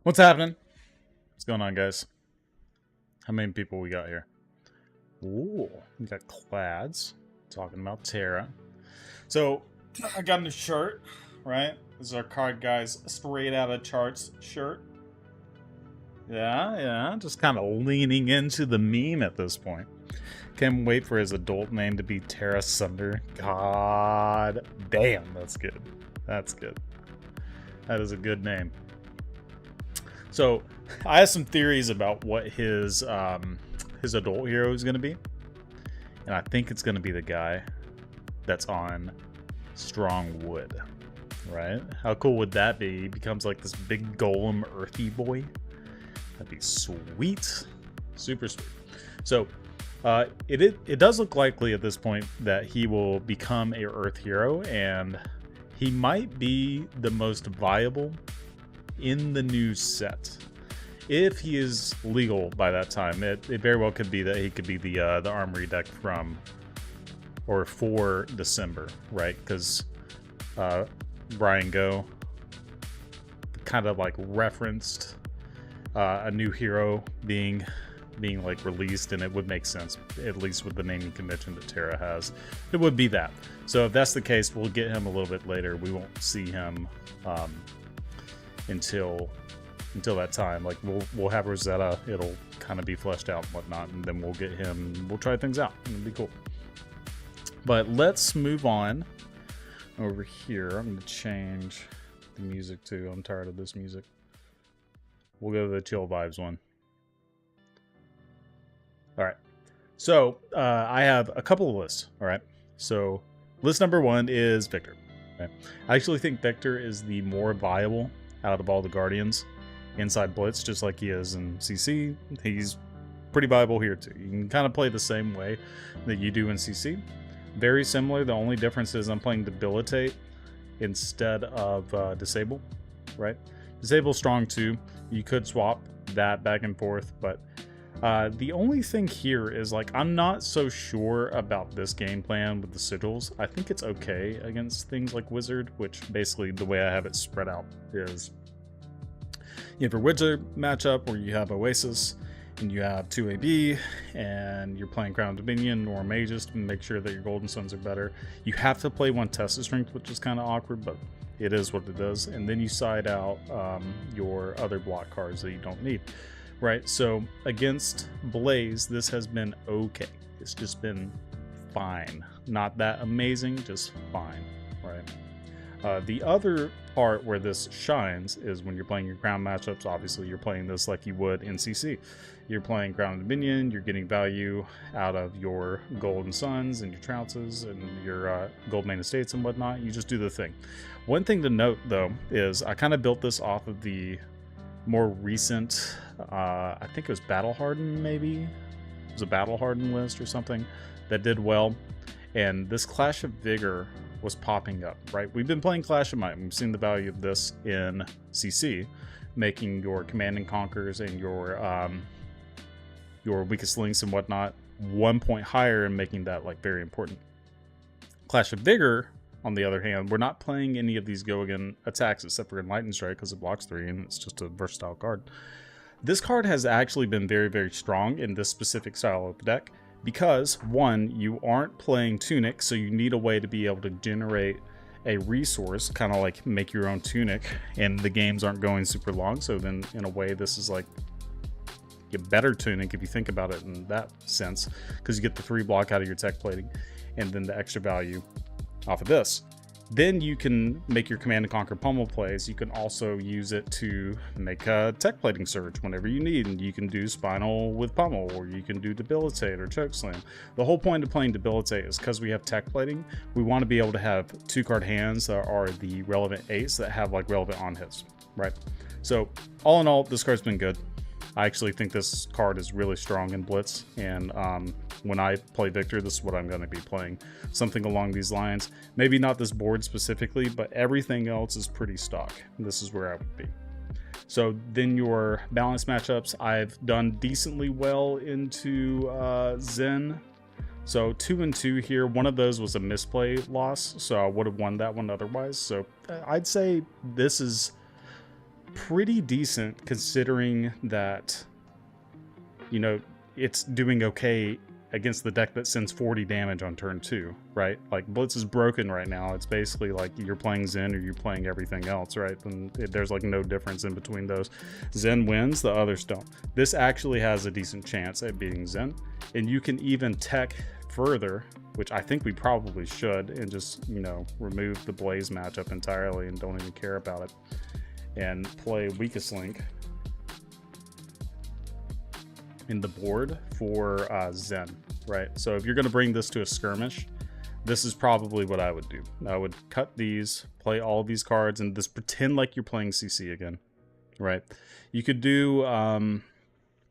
What's happening? What's going on, guys? How many people we got here? Ooh, we got Clads talking about Terra. So, I got a new shirt, right? This is our TheCardGuyz straight out of charts shirt. Yeah, just kind of leaning into the meme at this point. Can't wait for his adult name to be Terra Sunder. God damn, that's good. That's good. That is a good name. So, I have some theories about what his adult hero is going to be. And I think it's going to be the guy that's on Strong Wood, right? How cool would that be? He becomes like this big golem earthy boy. That'd be sweet. Super sweet. So, it does look likely at this point that he will become a Earth hero, and he might be the most viable in the new set. If he is legal by that time, it very well could be that he could be the armory deck from or for December, right? Because Brian Go kind of like referenced a new hero being like released, and it would make sense, at least with the naming convention that Terra has. It would be that. So if that's the case, we'll get him a little bit later. We won't see him until that time. Like we'll have Rosetta, it'll kind of be fleshed out and whatnot, and then we'll get him, we'll try things out. It'll be cool. But let's move on over here. I'm gonna change the music too. I'm tired of this music. We'll go to the chill vibes one. All right. So I have a couple of lists. All right. So list number one is Victor. Okay. I actually think Victor is the more viable out of all the Guardians inside Blitz, just like he is in CC. He's pretty viable here too. You can kind of play the same way that you do in CC. Very similar. The only difference is I'm playing Debilitate instead of Disable, right? Disable strong too. You could swap that back and forth, but the only thing here is, like, I'm not so sure about this game plan with the sigils. I think it's okay against things like Wizard, which basically the way I have it spread out is you have a Wizard matchup where you have Oasis and you have 2 AB and you're playing Crown Dominion or Magus to make sure that your Golden Suns are better. You have to play one Tested Strength, which is kind of awkward, but it is what it does. And then you side out your other block cards that you don't need. Right, so against Blaze, this has been okay. It's just been fine. Not that amazing, just fine, right? The other part where this shines is when you're playing your ground matchups. Obviously, you're playing this like you would in CC. You're playing Ground Dominion, you're getting value out of your Golden Suns and your Trounces and your Gold Main Estates and whatnot. You just do the thing. One thing to note, though, is I kind of built this off of the more recent, I think it was Battle Harden, maybe? It was a Battle Harden list or something that did well. And this Clash of Vigor was popping up, right? We've been playing Clash of Might. We've seen the value of this in CC, making your Command and Conquers and your Weakest Links and whatnot 1 point higher, and making that like very important. Clash of Vigor, on the other hand, we're not playing any of these go again attacks except for Enlightened Strike because it blocks 3 and it's just a versatile card. This card has actually been very, very strong in this specific style of deck because, one, you aren't playing Tunic, so you need a way to be able to generate a resource, kind of like make your own Tunic, and the games aren't going super long, so then in a way this is like a better Tunic if you think about it in that sense, because you get the 3 block out of your tech plating and then the extra value off of this. Then you can make your Command and Conquer pummel plays. You can also use it to make a tech plating surge whenever you need, and you can do Spinal with pummel, or you can do Debilitate or Chokeslam. The whole point of playing Debilitate is because we have tech plating, we want to be able to have 2-card hands that are the relevant 8s that have like relevant on hits, right? So all in all, this card's been good. I actually think this card is really strong in Blitz, and when I play Victor, this is what I'm going to be playing. Something along these lines. Maybe not this board specifically, but everything else is pretty stock. This is where I would be. So then your balance matchups, I've done decently well into Zen. So 2 and 2 here. One of those was a misplay loss, so I would have won that one otherwise. So I'd say this is pretty decent considering that, you know, it's doing okay against the deck that sends 40 damage on turn 2, right? Like, Blitz is broken right now. It's basically like you're playing Zen or you're playing everything else, right? And there's like no difference in between those. Zen wins, the others don't. This actually has a decent chance at beating Zen, and you can even tech further, which I think we probably should, and just, you know, remove the Blaze matchup entirely and don't even care about it, and play Weakest Link in the board for Zen, right? So if you're going to bring this to a skirmish, this is probably what I would do. I would cut these, play all these cards, and just pretend like you're playing CC again, right? You could do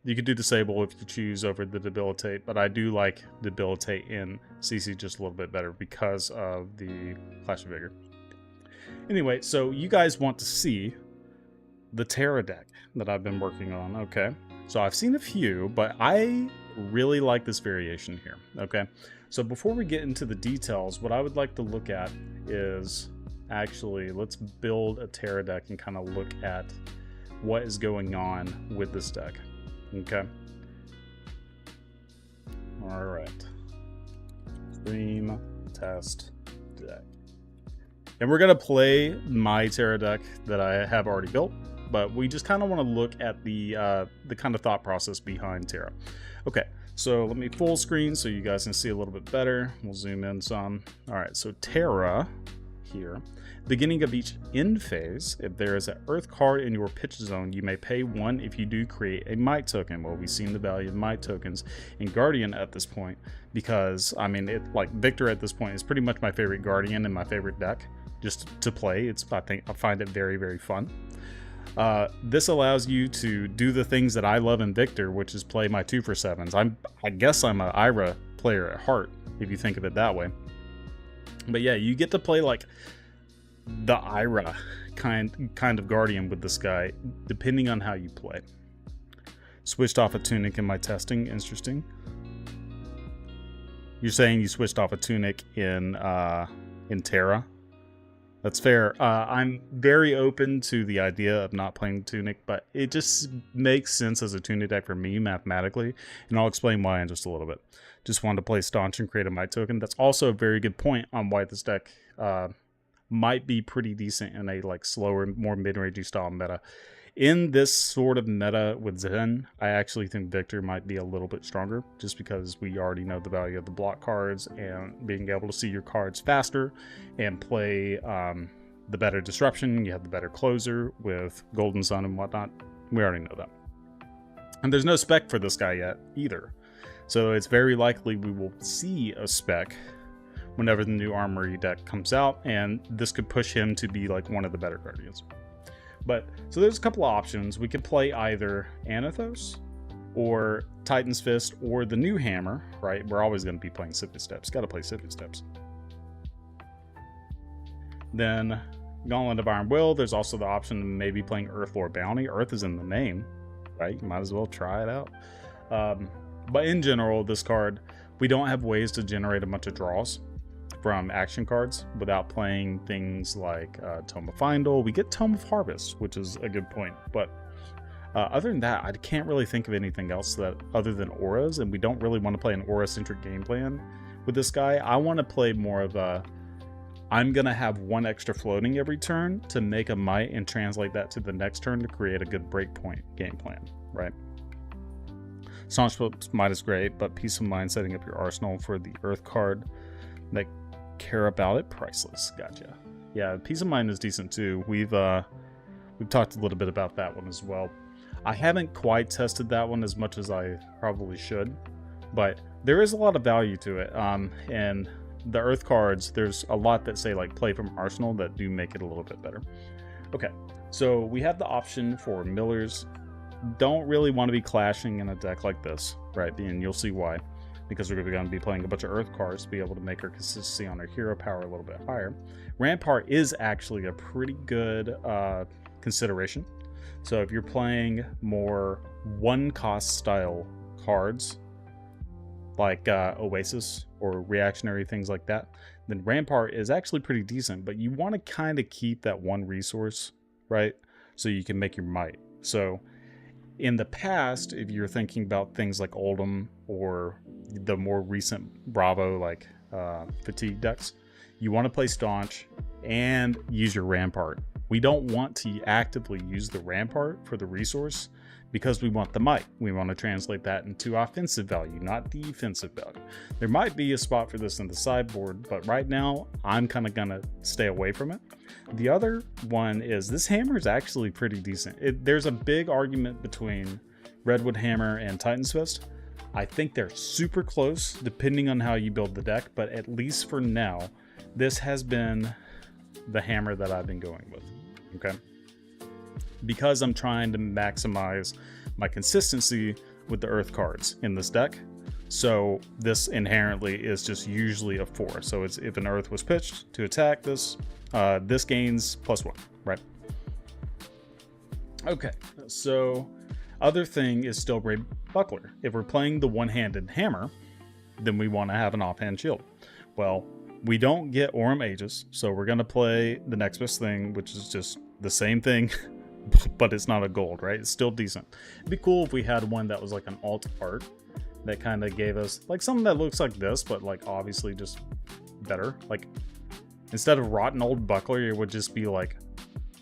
Disable if you choose over the Debilitate, but I do like Debilitate in CC just a little bit better because of the Clash of Vigor. Anyway, so you guys want to see the Terra deck that I've been working on, okay? So I've seen a few, but I really like this variation here, okay? So before we get into the details, what I would like to look at is actually, let's build a Terra deck and kind of look at what is going on with this deck, okay? All right. Stream test deck. And we're going to play my Terra deck that I have already built, but we just kind of want to look at the kind of thought process behind Terra. Okay, so let me full screen so you guys can see a little bit better. We'll zoom in some. All right, so Terra here. Beginning of each end phase, if there is an Earth card in your pitch zone, you may pay 1 if you do create a Might token. Well, we've seen the value of Might tokens in Guardian at this point because, I mean, like Victor at this point is pretty much my favorite Guardian and my favorite deck just to play. I find it very, very fun. This allows you to do the things that I love in Victor, which is play my 2-for-7s. I guess I'm an Ira player at heart, if you think of it that way. But yeah, you get to play like the Ira kind of Guardian with this guy, depending on how you play. Switched off a Tunic in my testing. Interesting. You're saying you switched off a Tunic in Terra? That's fair. I'm very open to the idea of not playing Tunic, but it just makes sense as a Tunic deck for me mathematically, and I'll explain why in just a little bit. Just wanted to play Staunch and create a Might token. That's also a very good point on why this deck might be pretty decent in a like slower, more mid-rangey style meta. In this sort of meta with Zen, I actually think Victor might be a little bit stronger just because we already know the value of the block cards and being able to see your cards faster and play the better disruption. You have the better closer with Golden Sun and whatnot. We already know that. And there's no spec for this guy yet either. So it's very likely we will see a spec whenever the new Armory deck comes out, and this could push him to be like one of the better Guardians. But, so there's a couple of options. We could play either Anathos or Titan's Fist or the new Hammer, right? We're always going to be playing Sifted Steps. Got to play Sifted Steps. Then Gauntlet of Iron Will. There's also the option of maybe playing Earthlore Bounty. Earth is in the name, right? You might as well try it out. But in general, this card, we don't have ways to generate a bunch of draws from action cards without playing things like Tome of Findle. We get Tome of Harvest, which is a good point, but other than that, I can't really think of anything else that other than auras, and we don't really want to play an aura-centric game plan with this guy. I want to play more of a, I'm going to have 1 extra floating every turn to make a Might and translate that to the next turn to create a good breakpoint game plan, right? Staunch Might is great, but Peace of Mind setting up your arsenal for the Earth card that care about it, priceless. Gotcha. Yeah, Peace of Mind is decent too. We've talked a little bit about that one as well. I haven't quite tested that one as much as I probably should, but there is a lot of value to it. And the Earth cards, there's a lot that say like play from Arsenal that do make it a little bit better. Okay, so we have the option for Millers. Don't really want to be clashing in a deck like this, right? And you'll see why. Because we're going to be playing a bunch of Earth cards to be able to make our consistency on our hero power a little bit higher. Rampart is actually a pretty good consideration. So if you're playing more 1-cost style cards, like Oasis or reactionary things like that, then Rampart is actually pretty decent, but you want to kind of keep that 1 resource, right? so you can make your might. So in the past, if you're thinking about things like Oldham or the more recent Bravo like fatigue decks, you want to play Staunch and use your Rampart. We don't want to actively use the Rampart for the resource because we want the might. We want to translate that into offensive value, not defensive value. There might be a spot for this in the sideboard, but right now I'm kind of gonna stay away from it. The other one is this hammer is actually pretty decent. There's a big argument between Redwood Hammer and Titan's Fist. I think they're super close depending on how you build the deck, but at least for now, this has been the hammer that I've been going with, okay? Because I'm trying to maximize my consistency with the earth cards in this deck. So this inherently is just usually a 4. So it's if an earth was pitched to attack this, this gains +1, right? Okay, so other thing is Steel Braid Buckler. If we're playing the one-handed hammer, then we want to have an offhand shield. Well, we don't get Aurum Aegis, so we're going to play the next best thing, which is just the same thing, but it's not a gold, right? It's still decent. It'd be cool if we had one that was like an alt art that kind of gave us like something that looks like this, but like obviously just better. Like instead of rotten old buckler, it would just be like,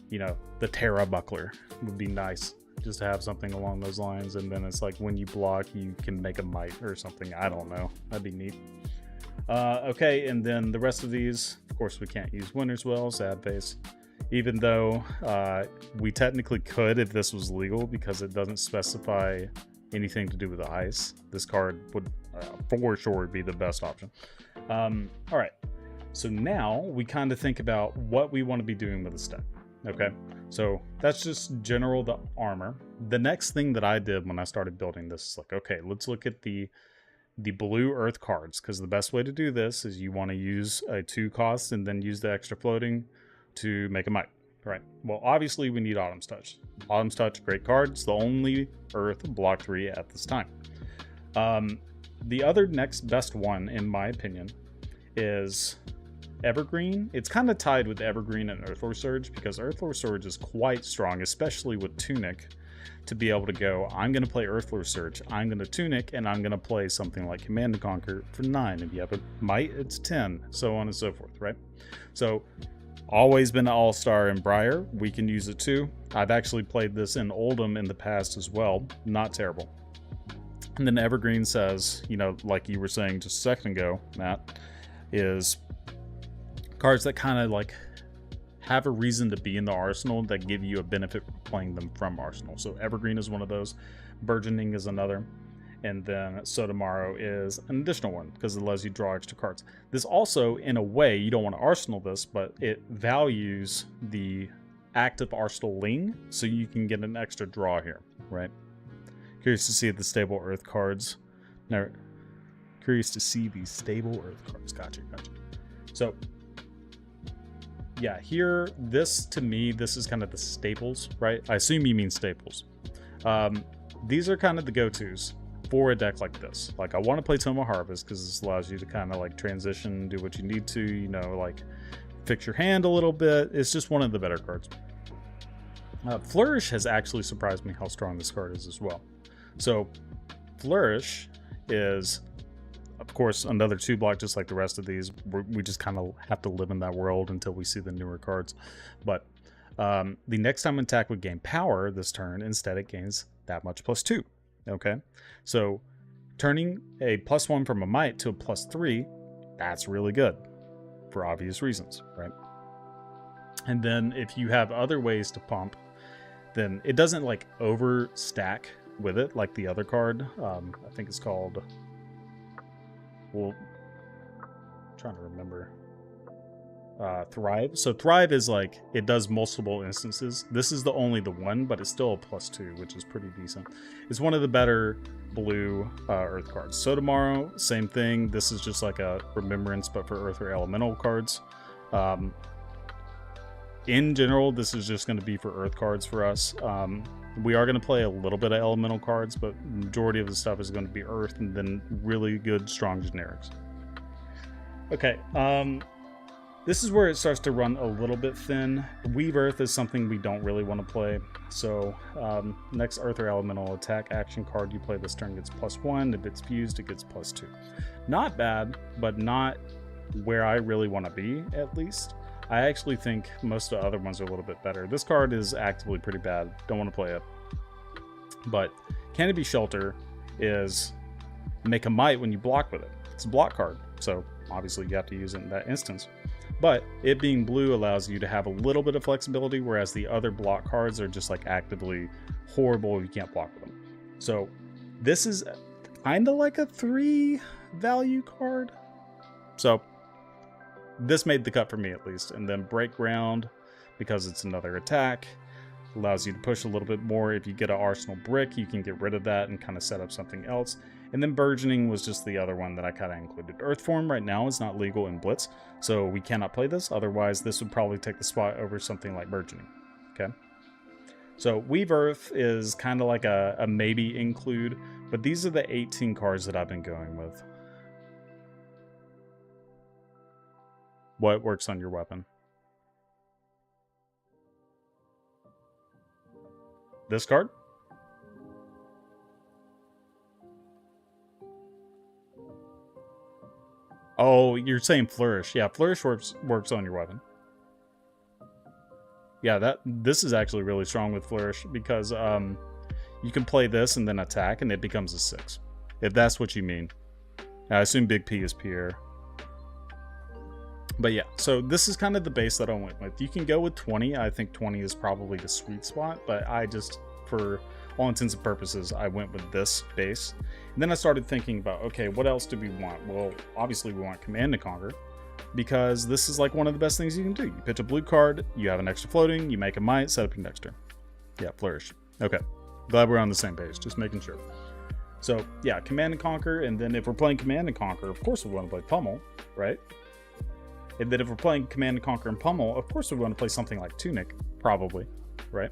you know, the Terra buckler would be nice. Just to have something along those lines, and then it's like when you block, you can make a might or something. I don't know. That'd be neat. Okay, and then the rest of these, of course, we can't use Winter's Well, sad face. Even though we technically could if this was legal, because it doesn't specify anything to do with the ice. This card would for sure be the best option. All right, so now we kind of think about what we want to be doing with this deck. Okay, so that's just general the armor. The next thing that I did when I started building this is like, okay, let's look at the blue earth cards, because the best way to do this is you want to use a 2 cost and then use the extra floating to make a might. Right, well obviously we need Autumn's Touch. Autumn's Touch, great card. It's the only earth block 3 at this time. The other next best one in my opinion is Evergreen. It's kind of tied with Evergreen and Earthlore Surge, because Earthlore Surge is quite strong, especially with Tunic, to be able to go, I'm going to play Earthlore Surge, I'm going to Tunic, and I'm going to play something like Command and Conquer for 9. If you have a might, it's 10, so on and so forth, right? So, always been an all-star in Briar. We can use it too. I've actually played this in Oldham in the past as well. Not terrible. And then Evergreen says, you know, like you were saying just a second ago, Matt, is cards that kind of like have a reason to be in the arsenal that give you a benefit from playing them from arsenal. So Evergreen is one of those, Burgeoning is another, and then Sotomaro is an additional one because it allows you to draw extra cards. This also, in a way, you don't want to arsenal this, but it values the active arsenal ling, so you can get an extra draw here, right? Curious to see the stable earth cards. Now, curious to see these stable earth cards. Gotcha. So yeah, here, this to me, this is kind of the staples, right? I assume you mean staples. These are kind of the go-tos for a deck like this. Like, I want to play Tome of Harvest because this allows you to kind of like transition, do what you need to, you know, like fix your hand a little bit. It's just one of the better cards. Flourish has actually surprised me how strong this card is as well. So Flourish is, of course, another 2 block, just like the rest of these. We just kind of have to live in that world until we see the newer cards. But the next time an attack would gain power this turn, instead it gains that much +2. Okay, so turning a +1 from a might to a +3, that's really good for obvious reasons, right? And then if you have other ways to pump, then it doesn't like overstack with it like the other card. I think it's called, well, I'm trying to remember, Thrive. So Thrive is like, it does multiple instances. This is the one, but it's still a +2, which is pretty decent. It's one of the better blue earth cards. So tomorrow, same thing. This is just like a remembrance, but for earth or elemental cards. In general, this is just going to be for earth cards for us. We are going to play a little bit of elemental cards, but the majority of the stuff is going to be earth, and then really good strong generics. Okay, This is where it starts to run a little bit thin. Weave Earth is something we don't really want to play. So next Earth or Elemental attack action card you play this turn gets +1. If it's fused, it gets +2. Not bad, but not where I really want to be, at least. I actually think most of the other ones are a little bit better. This card is actively pretty bad. Don't want to play it. But Canopy Shelter is make a might when you block with it. It's a block card, so obviously you have to use it in that instance. But it being blue allows you to have a little bit of flexibility, whereas the other block cards are just like actively horrible if you can't block with them. So this is kind of like a 3 value card. So this made the cut for me at least. And then Break Ground, because it's another attack, allows you to push a little bit more. If you get an Arsenal Brick, you can get rid of that and kind of set up something else. And then Burgeoning was just the other one that I kind of included. Earthform right now is not legal in Blitz, so we cannot play this. Otherwise, this would probably take the spot over something like Burgeoning. Okay. So Weave Earth is kind of like a maybe include, but these are the 18 cards that I've been going with. What works on your weapon? This card? Oh, you're saying Flourish. Yeah, Flourish works on your weapon. Yeah, this is actually really strong with Flourish because you can play this and then attack and it becomes a 6. If that's what you mean. I assume Big P is Pierre. But yeah, so this is kind of the base that I went with. You can go with 20. I think 20 is probably the sweet spot, but I just, for all intents and purposes, I went with this base. And then I started thinking about, okay, what else do we want? Well, obviously we want Command and Conquer, because this is like one of the best things you can do. You pitch a blue card, you have an extra floating, you make a might, set up your next turn. Yeah, Flourish. Okay, glad we're on the same page, just making sure. So yeah, Command and Conquer, and then if we're playing Command and Conquer, of course we want to play Pummel, right? And then if we're playing Command and Conquer and Pummel, of course we want to play something like Tunic, probably, right?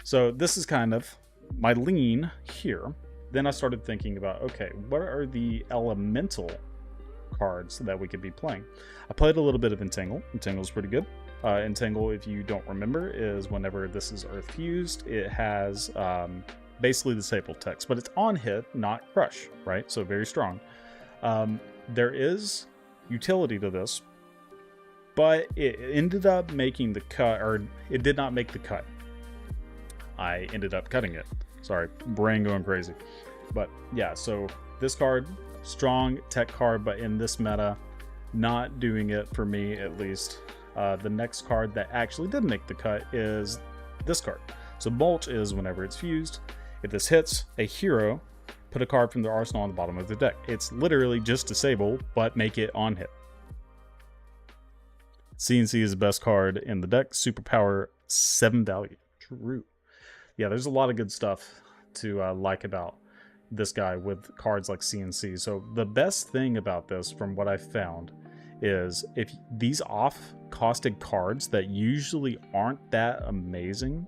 So this is kind of my lean here. Then I started thinking about, okay, what are the elemental cards that we could be playing? I played a little bit of Entangle. Entangle is pretty good. Entangle, if you don't remember, is whenever this is Earth Fused, it has basically disabled text, but it's on hit, not crush, right? So very strong. There is utility to this, but it ended up making the cut, or it did not make the cut. I ended up cutting it. Sorry, brain going crazy. But yeah, so this card, strong tech card, but in this meta, not doing it for me at least. The next card that actually did make the cut is this card. So Mulch is whenever it's fused. If this hits a hero, put a card from their arsenal on the bottom of the deck. It's literally just disable, but make it on hit. CNC is the best card in the deck. Superpower 7 value. True. Yeah, there's a lot of good stuff to like about this guy with cards like CNC. So the best thing about this, from what I found, is if these off-costed cards that usually aren't that amazing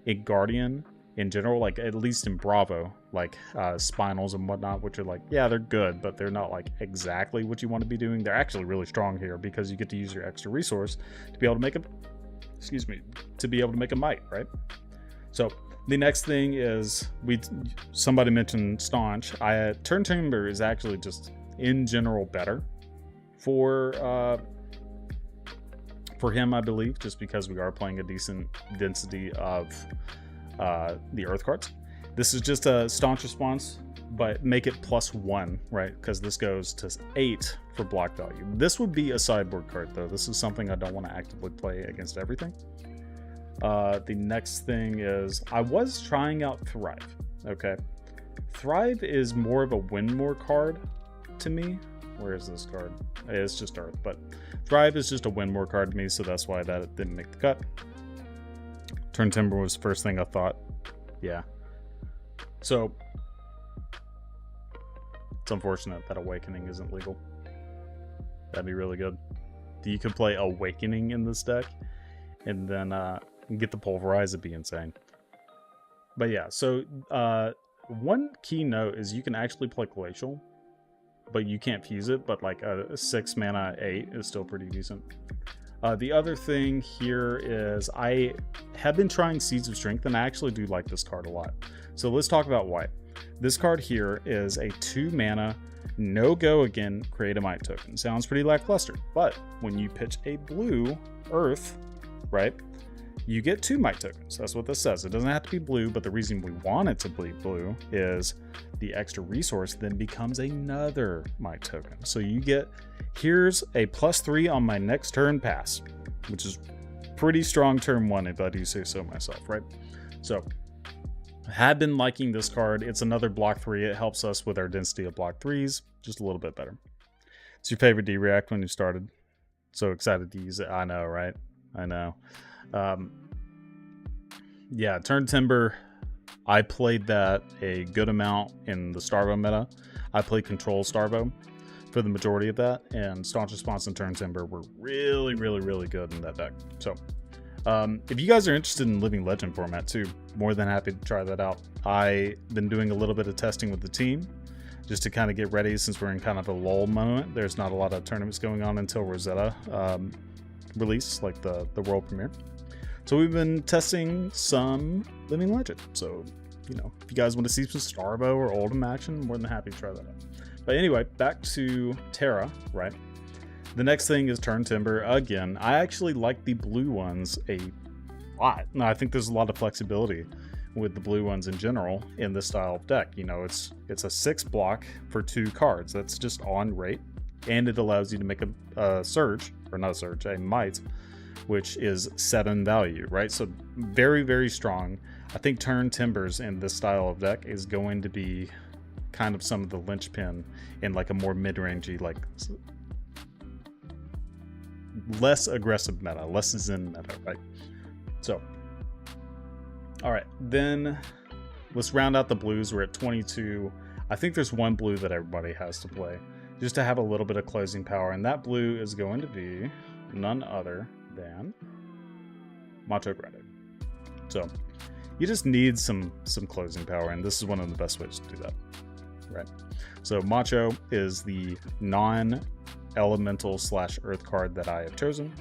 in Guardian in general, like at least in Bravo, like Spinals and whatnot, which are like, yeah, they're good, but they're not like exactly what you want to be doing. They're actually really strong here because you get to use your extra resource to be able to make a, to be able to make a might, right? So the next thing is, somebody mentioned Staunch. Turn Timber is actually just in general better for him, I believe, just because we are playing a decent density of the Earth cards. This is just a Staunch response, but make it +1, right? Because this goes to 8 for block value. This would be a sideboard card, though. This is something I don't want to actively play against everything. The next thing is, I was trying out Thrive. Okay, Thrive is more of a win more card to me. Where is this card? It's just Earth, but Thrive is just a win more card to me, so that's why that didn't make the cut. Turn Timber was the first thing I thought. Yeah. So it's unfortunate that Awakening isn't legal. That'd be really good. You could play Awakening in this deck, and then get the Pulverize. It'd be insane. But yeah, so one key note is you can actually play Glacial. but you can't fuse it. But like a 6 mana 8 is still pretty decent. The other thing here is I have been trying Seeds of Strength, and I actually do like this card a lot. So let's talk about why. This card here is a 2 mana, no go again, create a might token. Sounds pretty lackluster, but when you pitch a blue earth, right, you get 2 might tokens. That's what this says. It doesn't have to be blue, but the reason we want it to be blue is the extra resource then becomes another might token. So you get, here's a +3 on my next turn pass, which is pretty strong turn 1 if I do say so myself, right? So I have been liking this card. It's another block 3. It helps us with our density of block 3s just a little bit better. It's your favorite D-React when you started. So excited to use it. I know, right? I know. Yeah, Turn Timber, I played that a good amount in the Starvo meta. I played Control Starvo for the majority of that, and Staunch Response and Turn Timber were really, really, really good in that deck. So if you guys are interested in Living Legend format too, more than happy to try that out. I've been doing a little bit of testing with the team just to kind of get ready, since we're in kind of a lull moment. There's not a lot of tournaments going on until Rosetta release, like the world premiere. So we've been testing some Living Legend. So, you know, if you guys want to see some Starvo or Oldhim action, more than happy to try that out. But anyway, back to Terra, right? The next thing is Turn Timber. Again, I actually like the blue ones a lot. No, I think there's a lot of flexibility with the blue ones in general in this style of deck. You know, it's a 6 block for 2 cards. That's just on rate, and it allows you to make a surge, or not a surge, a might, which is 7 value, right? So very, very strong. I think Turn Timbers in this style of deck is going to be kind of some of the linchpin in like a more mid-rangey, like less aggressive meta, less Zen meta, right? So, all right, then let's round out the blues. We're at 22. I think there's one blue that everybody has to play just to have a little bit of closing power, and that blue is going to be none other than Macho Grande. So you just need some closing power, and this is one of the best ways to do that, right? So Macho is the non-elemental / earth card that I have chosen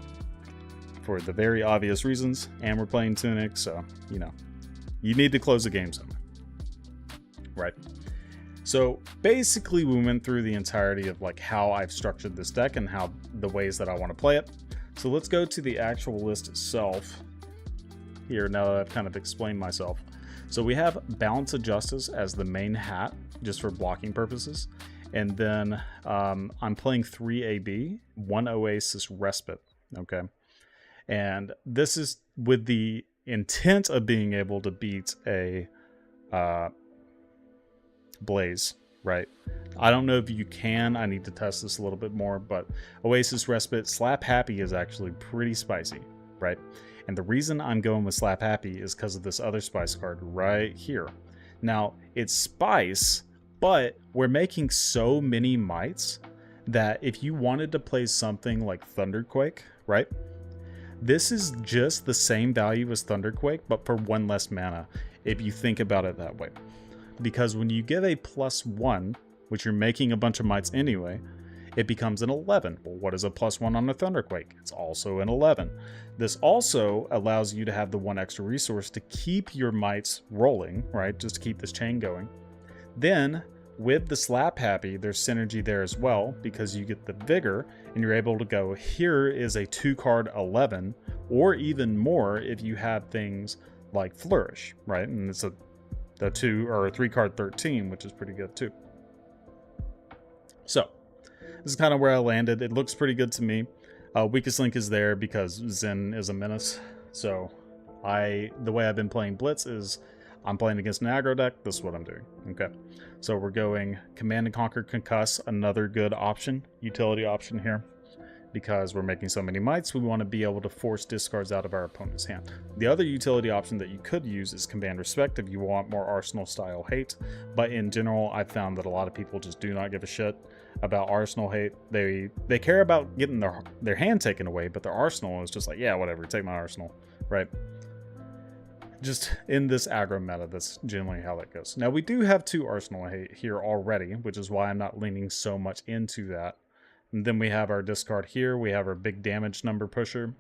for the very obvious reasons, and we're playing Tunic, so you know you need to close the game somewhere, right? So basically we went through the entirety of like how I've structured this deck and how the ways that I want to play it. So let's go to the actual list itself here now that I've kind of explained myself. So we have Balance of Justice as the main hat, just for blocking purposes. And then I'm playing 3 AB, 1 Oasis Respite, okay? And this is with the intent of being able to beat a Blaze, right? I don't know if you can. I need to test this a little bit more, but Oasis Respite, Slap Happy is actually pretty spicy, right? And the reason I'm going with Slap Happy is because of this other spice card right here. Now, it's spice, but we're making so many mites that if you wanted to play something like Thunderquake, right? This is just the same value as Thunderquake, but for 1 less mana, if you think about it that way. Because when you give a +1, which you're making a bunch of mites anyway, it becomes an 11. Well, what is a +1 on a Thunderquake? It's also an 11. This also allows you to have the 1 extra resource to keep your mites rolling, right? Just to keep this chain going. Then, with the Slap Happy, there's synergy there as well, because you get the Vigor, and you're able to go, here is a 2-card 11, or even more if you have things like Flourish, right? And it's a 2 or a 3-card 13, which is pretty good too. So this is kind of where I landed. It looks pretty good to me. Weakest link is there because Zen is a menace. So the way I've been playing Blitz is I'm playing against an aggro deck. This is what I'm doing. Okay. So we're going Command and Conquer Concuss, another good option, utility option here. Because we're making so many mites, we want to be able to force discards out of our opponent's hand. The other utility option that you could use is Command Respect if you want more Arsenal style hate. But in general, I've found that a lot of people just do not give a shit about Arsenal hate. They care about getting their hand taken away, but their Arsenal is just like, yeah, whatever, take my Arsenal, right? just in this aggro meta, that's generally how that goes. Now, we do have 2 Arsenal here already, which is why I'm not leaning so much into that. And then we have our discard here. We have our big damage number pusher.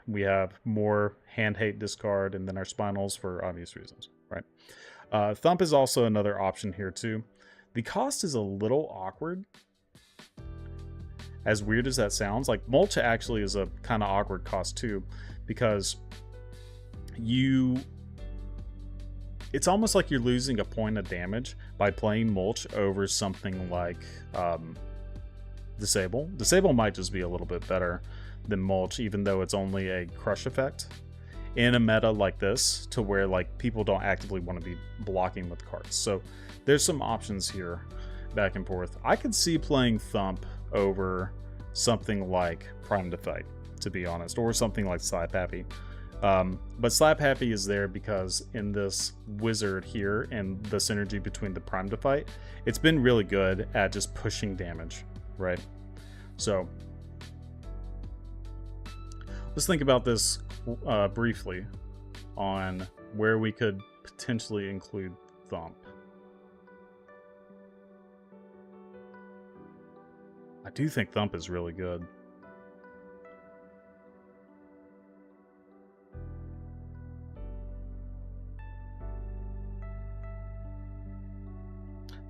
We have more hand hate discard, and then our spinals for obvious reasons, right? Thump is also another option here too. The cost is a little awkward. As weird as that sounds, like mulch actually is a kind of awkward cost too, because it's almost like you're losing a point of damage by playing mulch over something like disable. Disable might just be a little bit better than mulch, even though it's only a crush effect in a meta like this, to where like people don't actively want to be blocking with cards. So there's some options here back and forth. I could see playing Thump over something like Prime to Fight, to be honest, or something like Slap Happy. But Slap Happy is there because in this wizard here and the synergy between the Prime to Fight, it's been really good at just pushing damage, right? So let's think about this briefly on where we could potentially include Thump. I do think Thump is really good.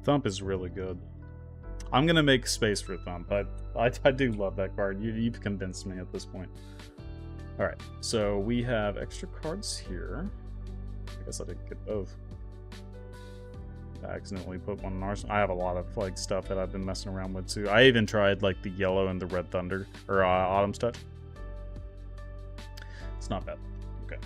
Thump is really good. I'm gonna make space for Thump. I do love that card. You've convinced me at this point. All right, so we have extra cards here. I guess I didn't get both. I accidentally put one in Arsenal. I have a lot of like stuff that I've been messing around with too. I even tried like the yellow and the red thunder, or Autumn's Touch. It's not bad. Okay.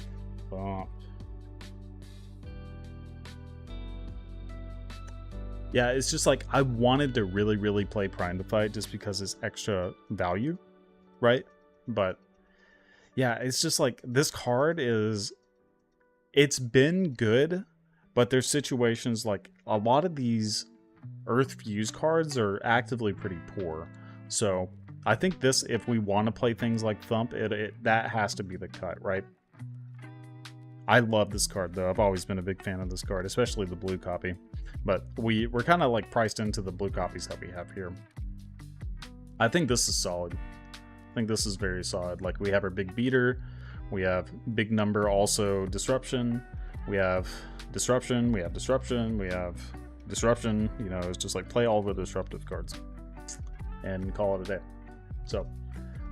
Yeah, it's just like I wanted to really play Prime to Fight just because it's extra value, right? But yeah, it's just like this card it's been good, but there's situations like a lot of these Earth Fuse cards are actively pretty poor. So I think this, if we want to play things like Thump, that has to be the cut, right? I love this card though. I've always been a big fan of this card, especially the blue copy. But we're kind of like priced into the blue copies that we have here. I think this is solid. I think this is very solid. Like we have our big beater, we have big number, also disruption. We have disruption, we have disruption, we have disruption. You know, it's just like play all the disruptive cards and call it a day. So,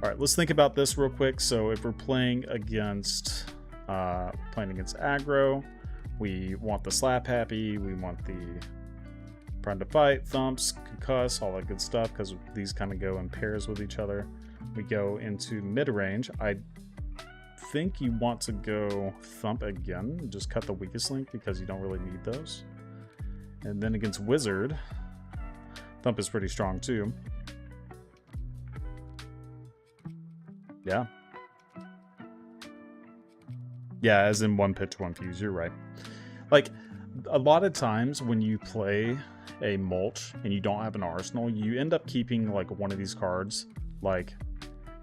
all right, let's think about this real quick. So if we're playing against aggro, we want the Slap Happy, we want the Prime to Fight, Thumps, Concuss, all that good stuff, because these kind of go in pairs with each other. We go into mid-range. I think you want to go Thump again, just cut the weakest link because you don't really need those. And then against Wizard, Thump is pretty strong too. Yeah. Yeah, as in one pitch, one fuse, you're right. Like, a lot of times when you play a mulch and you don't have an arsenal, you end up keeping like one of these cards, like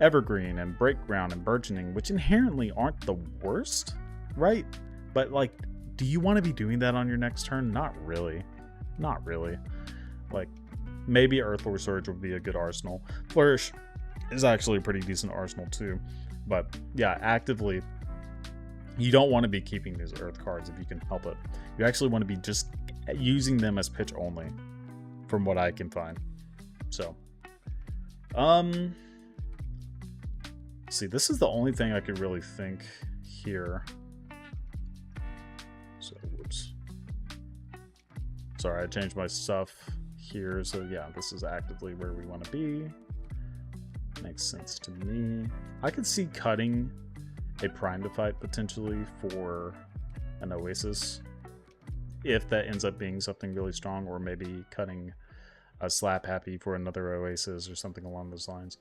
Evergreen and Breakground and Burgeoning, which inherently aren't the worst, right? But like, do you want to be doing that on your next turn? Not really. Not really. Like, maybe Earthlore Surge would be a good arsenal. Flourish is actually a pretty decent arsenal too. But yeah, actively, you don't want to be keeping these Earth cards if you can help it. You actually want to be just using them as pitch only, from what I can find. So, see, this is the only thing I could really think here. So, whoops. Sorry, I changed my stuff here. So yeah, this is actively where we want to be. Makes sense to me. I could see cutting a Prime to Fight potentially for an Oasis, if that ends up being something really strong, or maybe cutting a Slap Happy for another Oasis or something along those lines.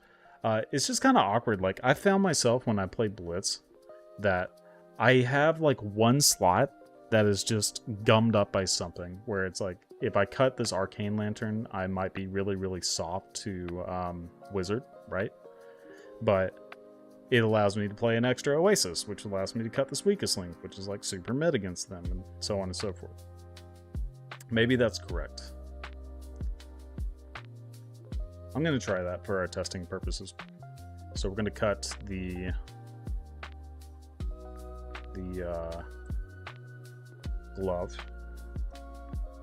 It's just kind of awkward. Like, I found myself when I play Blitz that I have like one slot that is just gummed up by something, where it's like, if I cut this Arcane Lantern, I might be really soft to Wizard, right? But it allows me to play an extra Oasis, which allows me to cut this weakest link, which is like super mid against them, and so on and so forth. Maybe that's correct. I'm going to try that for our testing purposes. So we're going to cut the glove.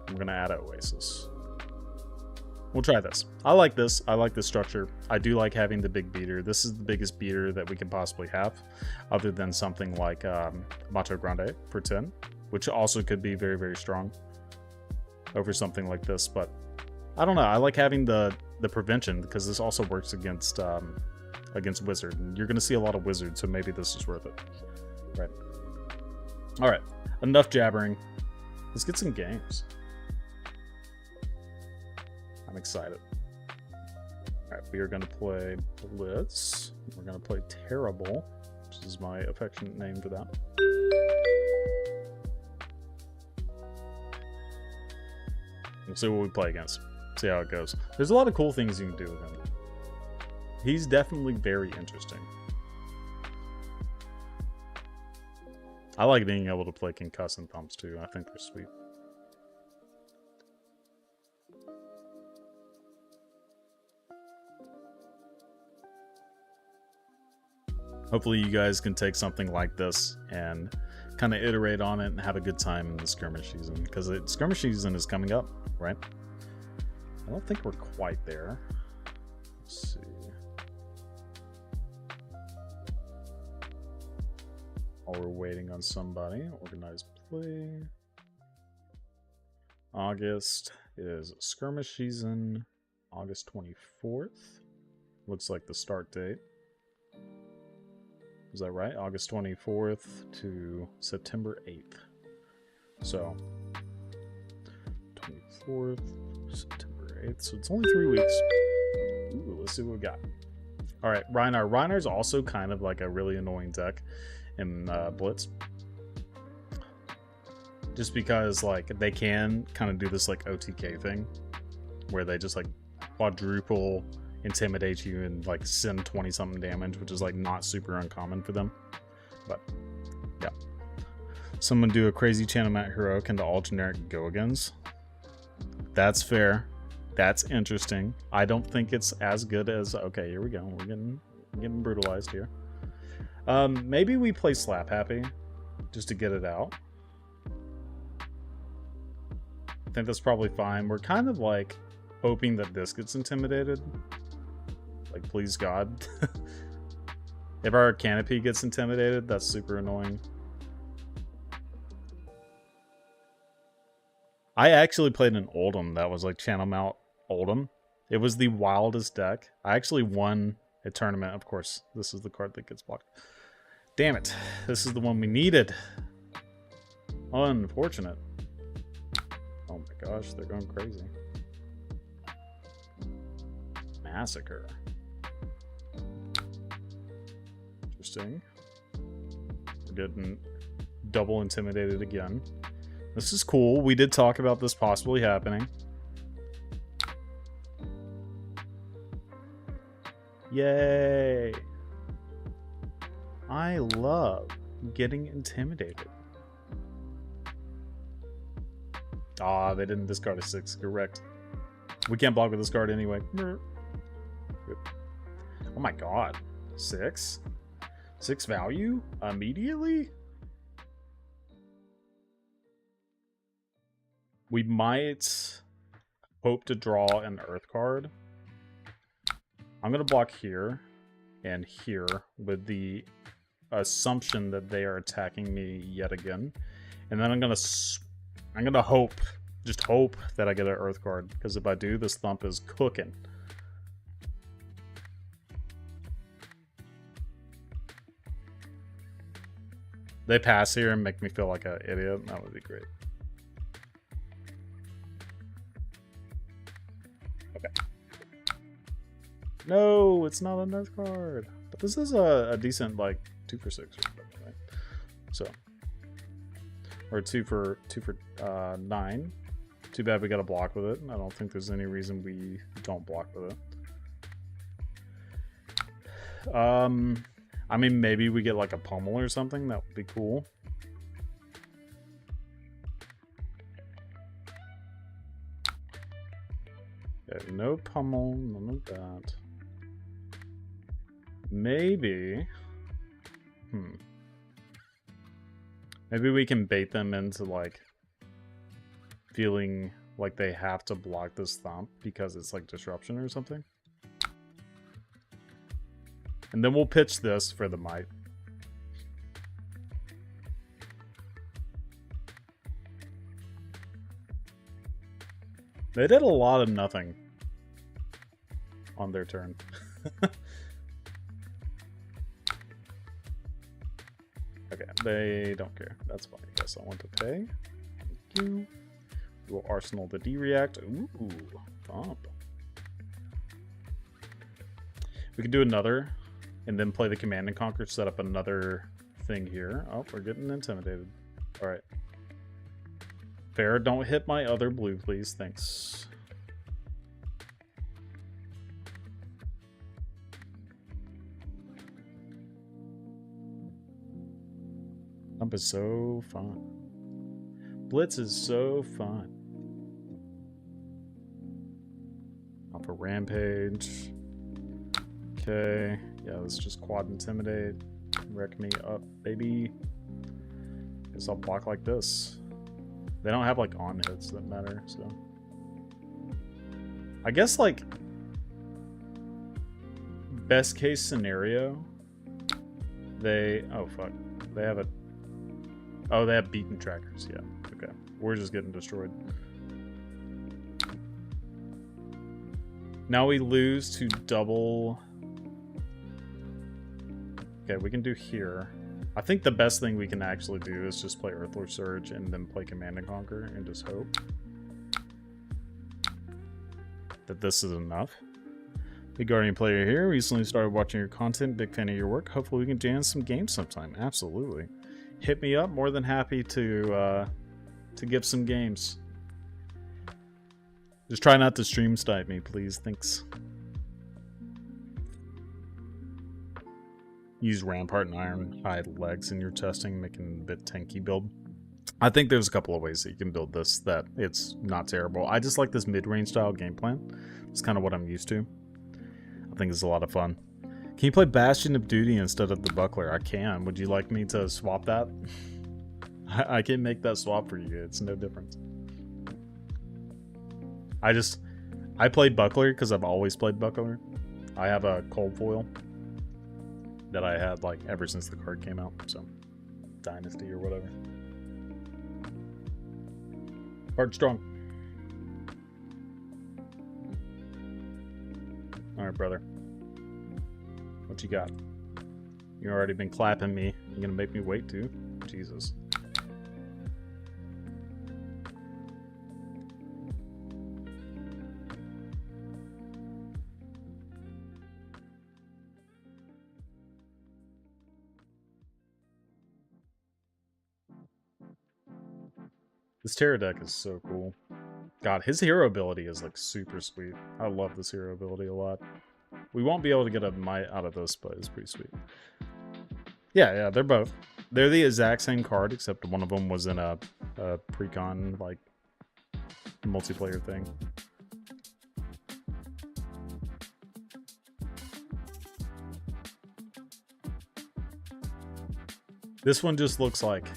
I'm going to add Oasis. We'll try this. I like this. I like this structure. I do like having the big beater. This is the biggest beater that we can possibly have, other than something like Macho Grande for 10, which also could be very, very strong over something like this. But I don't know. I like having the prevention, because this also works against Wizard. And you're going to see a lot of Wizards, so maybe this is worth it. Right. All right. Enough jabbering. Let's get some games. I'm excited. Alright, we are going to play Blitz. We're going to play Terra'ble, which is my affectionate name for that. We'll see what we play against. See how it goes. There's a lot of cool things you can do with him. He's definitely very interesting. I like being able to play concussing thumps too. I think they're sweet. Hopefully you guys can take something like this and kind of iterate on it and have a good time in the skirmish season, because skirmish season is coming up, right? I don't think we're quite there. Let's see. While we're waiting on somebody, organized play. August is skirmish season, August 24th. Looks like the start date. Is that right? August 24th to September 8th. So, 24th, September 8th. So it's only 3 weeks. Ooh, let's see what we got. Alright, Rhinar. Rhinar's also kind of like a really annoying deck in Blitz. Just because, like, they can kind of do this, like, OTK thing. Where they just, like, quadruple intimidate you and like send 20-something damage, which is like not super uncommon for them. But yeah, someone do a crazy Chanamat heroic into all generic go-agains. That's fair. That's interesting. I don't think it's as good as, okay, here we go. We're getting brutalized here. Maybe we play Slap Happy just to get it out. I think that's probably fine. We're kind of like hoping that this gets intimidated. Like, please God. If our canopy gets intimidated, that's super annoying. I actually played an Oldhim that was like Channel Mount Oldhim. It was the wildest deck. I actually won a tournament. Of course, this is the card that gets blocked. Damn it. This is the one we needed. Unfortunate. Oh my gosh, they're going crazy. Massacre. Interesting. We're getting double intimidated again. This is cool. We did talk about this possibly happening. Yay! I love getting intimidated. Ah, they didn't discard a 6. Correct. We can't block with this card anyway. Oh my god. 6? 6 value? Immediately? We might hope to draw an Earth card. I'm going to block here and here with the assumption that they are attacking me yet again. And then I'm going to hope, just hope that I get an Earth card. Because if I do, this thump is cooking. They pass here and make me feel like an idiot. That would be great. Okay. No, it's not an Earth card. But this is a decent, like, 2 for 6 or something, right? So. Or 2 for 9. Too bad we got to block with it. I don't think there's any reason we don't block with it. I mean, maybe we get like a pummel or something. That would be cool. Okay, no pummel, none of that. Maybe. Maybe we can bait them into like feeling like they have to block this thump because it's like disruption or something. And then we'll pitch this for the might. They did a lot of nothing on their turn. Okay, they don't care. That's fine. I guess I want to pay. Thank you. We'll arsenal the D-react. Ooh, bump. We can do another and then play the Command and Conquer, set up another thing here. Oh, we're getting intimidated. Alright. Fair, don't hit my other blue, please. Thanks. Bump is so fun. Blitz is so fun. Off a rampage. Okay. Yeah, let's just quad intimidate. Wreck me up, baby. Guess I'll block like this. They don't have like on hits that matter, so. I guess like best case scenario, they oh fuck. They have a oh, they have beaten trackers, yeah. Okay. We're just getting destroyed. Now we lose to double. Okay, we can do here. I think the best thing we can actually do is just play Earthler Surge and then play Command and Conquer and just hope that this is enough. Big Guardian player here. Recently started watching your content. Big fan of your work. Hopefully we can jam some games sometime. Absolutely. Hit me up. More than happy to give some games. Just try not to stream snipe me, please. Thanks. Use Rampart and Ironhide legs in your testing, making a bit tanky build. I think there's a couple of ways that you can build this that it's not terrible. I just like this mid-range style game plan. It's kind of what I'm used to. I think it's a lot of fun. Can you play Bastion of Duty instead of the Buckler? I can. Would you like me to swap that? I can make that swap for you. It's no difference. I played Buckler because I've always played Buckler. I have a cold foil that I had like ever since the card came out, so Dynasty or whatever. Hard strong. Alright, brother. What you got? You already been clapping me. You gonna make me wait too? Jesus. This Terra deck is so cool. God, his hero ability is like super sweet. I love this hero ability a lot. We won't be able to get a might out of this, but it's pretty sweet. Yeah, they're both. They're the exact same card, except one of them was in a pre-con, like, multiplayer thing. This one just looks like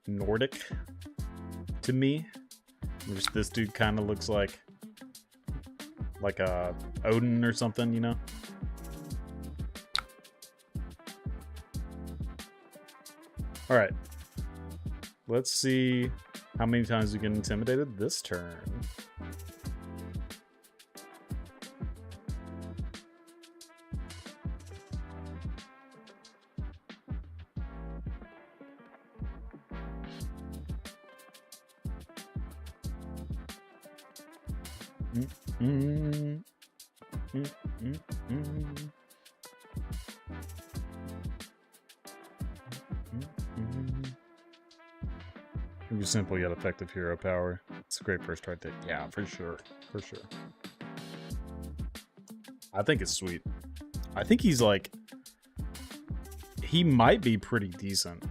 Nordic to me. Just this dude kind of looks like a Odin or something, you know? All right. Let's see how many times we get intimidated this turn. Simple yet effective hero power. It's a great first try take. Yeah, for sure. For sure. I think it's sweet. I think he's like he might be pretty decent.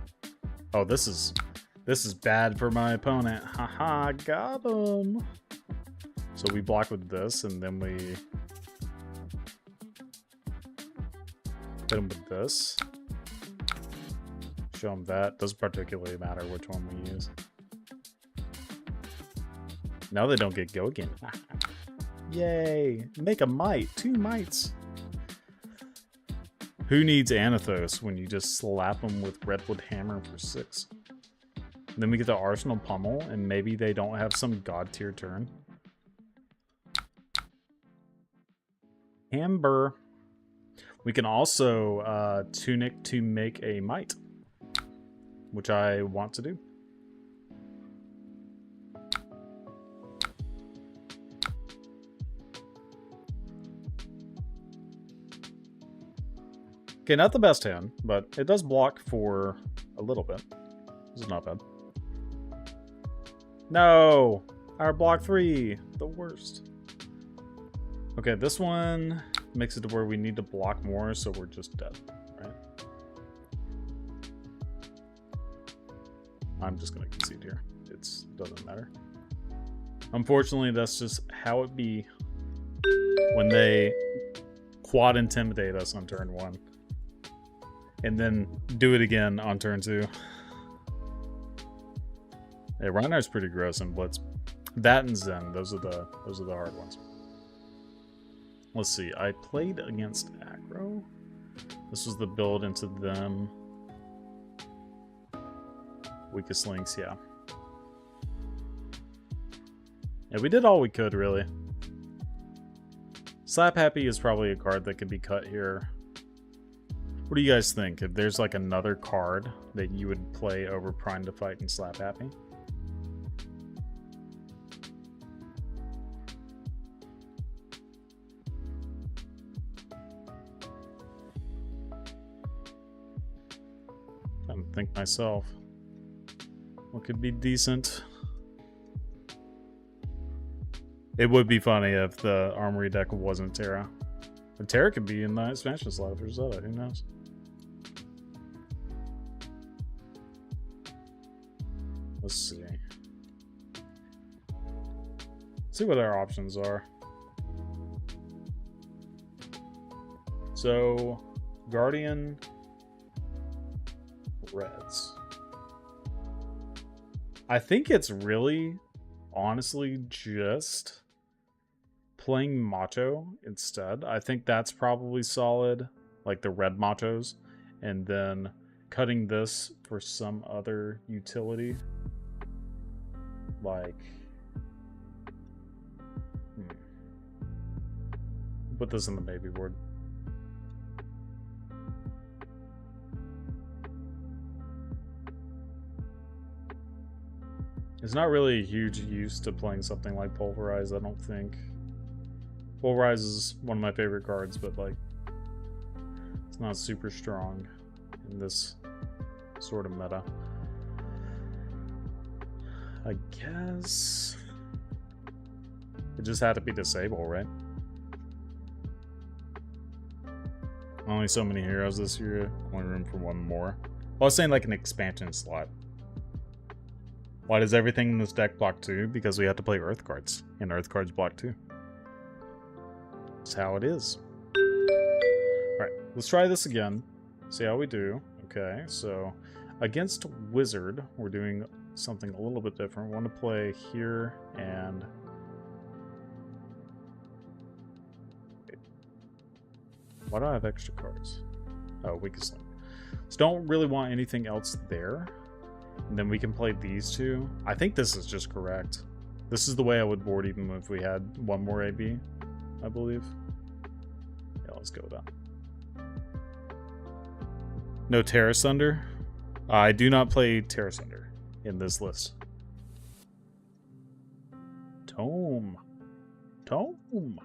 Oh, this is bad for my opponent. Haha, got him. So we block with this, and then we hit him with this. Show him that. Doesn't particularly matter which one we use. Now they don't get go again. Yay! Make a mite. 2 mites. Who needs Anathos when you just slap them with Redwood Hammer for 6? Then we get the Arsenal Pummel, and maybe they don't have some god tier turn. Amber. We can also Tunic to make a mite, which I want to do. Okay, not the best hand, but it does block for a little bit. This is not bad. No! Our block 3! The worst. Okay, this one makes it to where we need to block more, so we're just dead, right? I'm just gonna concede here. It doesn't matter. Unfortunately, that's just how it be when they quad intimidate us on turn 1. And then do it again on turn 2. Yeah, Rhinar's pretty gross in Blitz. That and Zen, those are the hard ones. Let's see. I played against aggro. This was the build into them. Weakest links, yeah. Yeah, we did all we could, really. Slap Happy is probably a card that could be cut here. What do you guys think? If there's like another card that you would play over Prime to Fight and Slap Happy? Trying to think myself. What could be decent? It would be funny if the Armory deck wasn't Terra. But Terra could be in the expansion slot for Zeta, who knows? Let's see. See what our options are. So, Guardian, Reds. I think it's really, honestly, just playing Macho instead. I think that's probably solid, like the red Machos, and then cutting this for some other utility. Like, put this in the baby board. It's not really a huge use to playing something like Pulverize, I don't think. Pulverize is one of my favorite cards, but like, it's not super strong in this sort of meta. I guess it just had to be Disable, right? Only so many heroes this year. Only room for one more. Well, I was saying like an expansion slot. Why does everything in this deck block 2? Because we have to play Earth cards, and Earth cards block 2. That's how it is. Alright, let's try this again. See how we do. Okay, so against Wizard, we're doing something a little bit different. We want to play here and... Why do I have extra cards? Oh, weakest link. So don't really want anything else there. And then we can play these two. I think this is just correct. This is the way I would board even if we had one more AB, I believe. Yeah, let's go with that. No Terra Sunder? I do not play Terra Sunder in this list. Tome. Tome.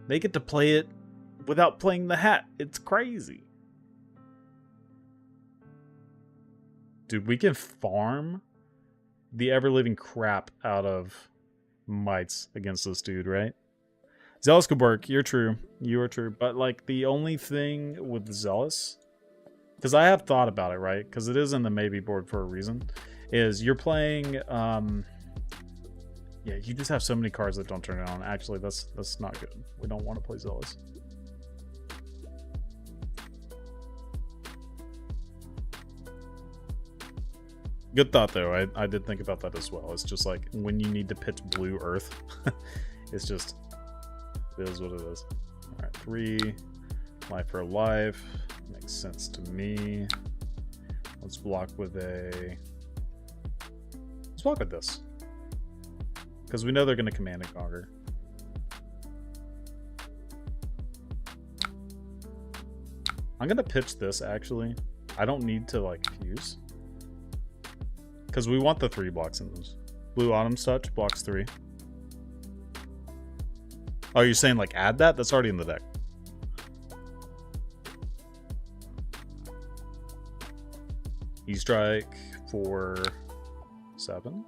They get to play it without playing the hat. It's crazy. Dude, we can farm the ever-living crap out of mites against this dude, right? Zealous could work. You're true. You are true. But, like, the only thing with Zealous because I have thought about it, right? Because it is in the maybe board for a reason. Is you're playing, yeah, you just have so many cards that don't turn it on. Actually, that's not good. We don't want to play Zealous. Good thought, though. I did think about that as well. It's just like when you need to pitch blue Earth, it's just, it is what it is. All right, 3 life for life. Makes sense to me. Let's block with a... Let's block with this. Because we know they're going to command and conquer. I'm going to pitch this, actually. I don't need to, like, fuse. Because we want the 3 blocks in this. Blue Autumn's Touch blocks 3. Oh, you're saying, like, add that? That's already in the deck. E-Strike for 7.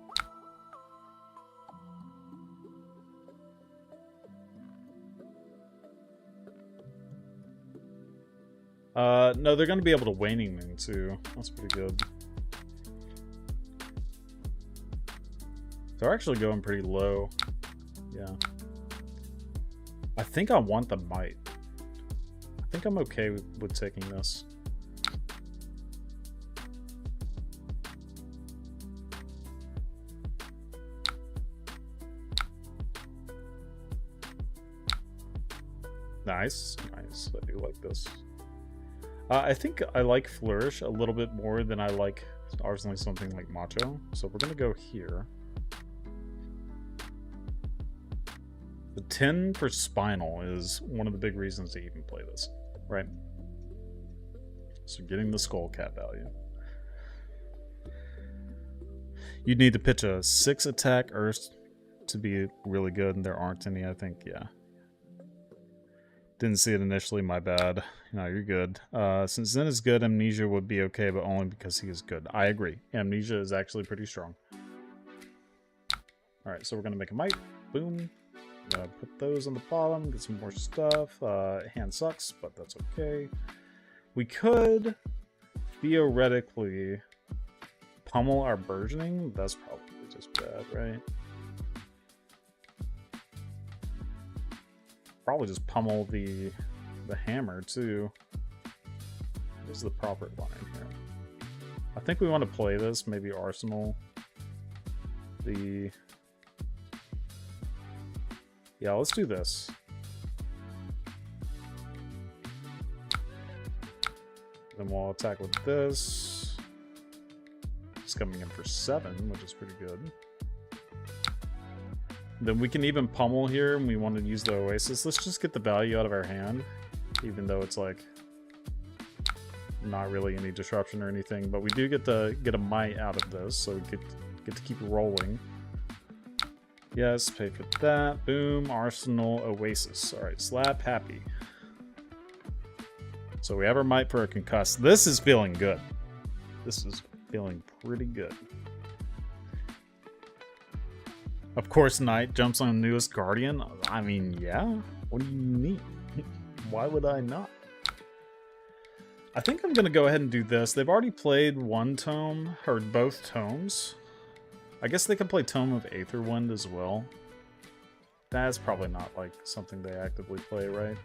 No, they're going to be able to Waning Moon, too. That's pretty good. They're actually going pretty low. Yeah. I think I want the Might. I think I'm okay with taking this. Nice. Nice. I do like this. I think I like Flourish a little bit more than I like arsenally something like Macho. So we're going to go here. The 10 for Spinal is one of the big reasons to even play this, right? So getting the Skull Cat value. You'd need to pitch a 6 attack Earth to be really good, and there aren't any, I think, yeah. Didn't see it initially, my bad. No, you're good. Since Zen is good, Amnesia would be okay, but only because he is good. I agree. Amnesia is actually pretty strong. Alright, so we're going to make a Might. Boom. Put those on the bottom, get some more stuff. Hand sucks, but that's okay. We could theoretically pummel our burgeoning. That's probably just bad, right? Probably just pummel the hammer too. This is the proper line here. I think we want to play this, maybe Arsenal. Yeah, let's do this. Then we'll attack with this. It's coming in for 7, which is pretty good. Then we can even pummel here, and we want to use the Oasis. Let's just get the value out of our hand, even though it's like not really any disruption or anything. But we do get to get a Might out of this, so we get to keep rolling. Yes, pay for that. Boom, Arsenal, Oasis. Alright, slap happy. So we have our Might for a concuss. This is feeling good. This is feeling pretty good. Of course, Knight jumps on the newest Guardian. I mean, yeah. What do you mean? Why would I not? I think I'm going to go ahead and do this. They've already played one tome, or both tomes. I guess they can play Tome of Aetherwind as well. That's probably not like something they actively play, right?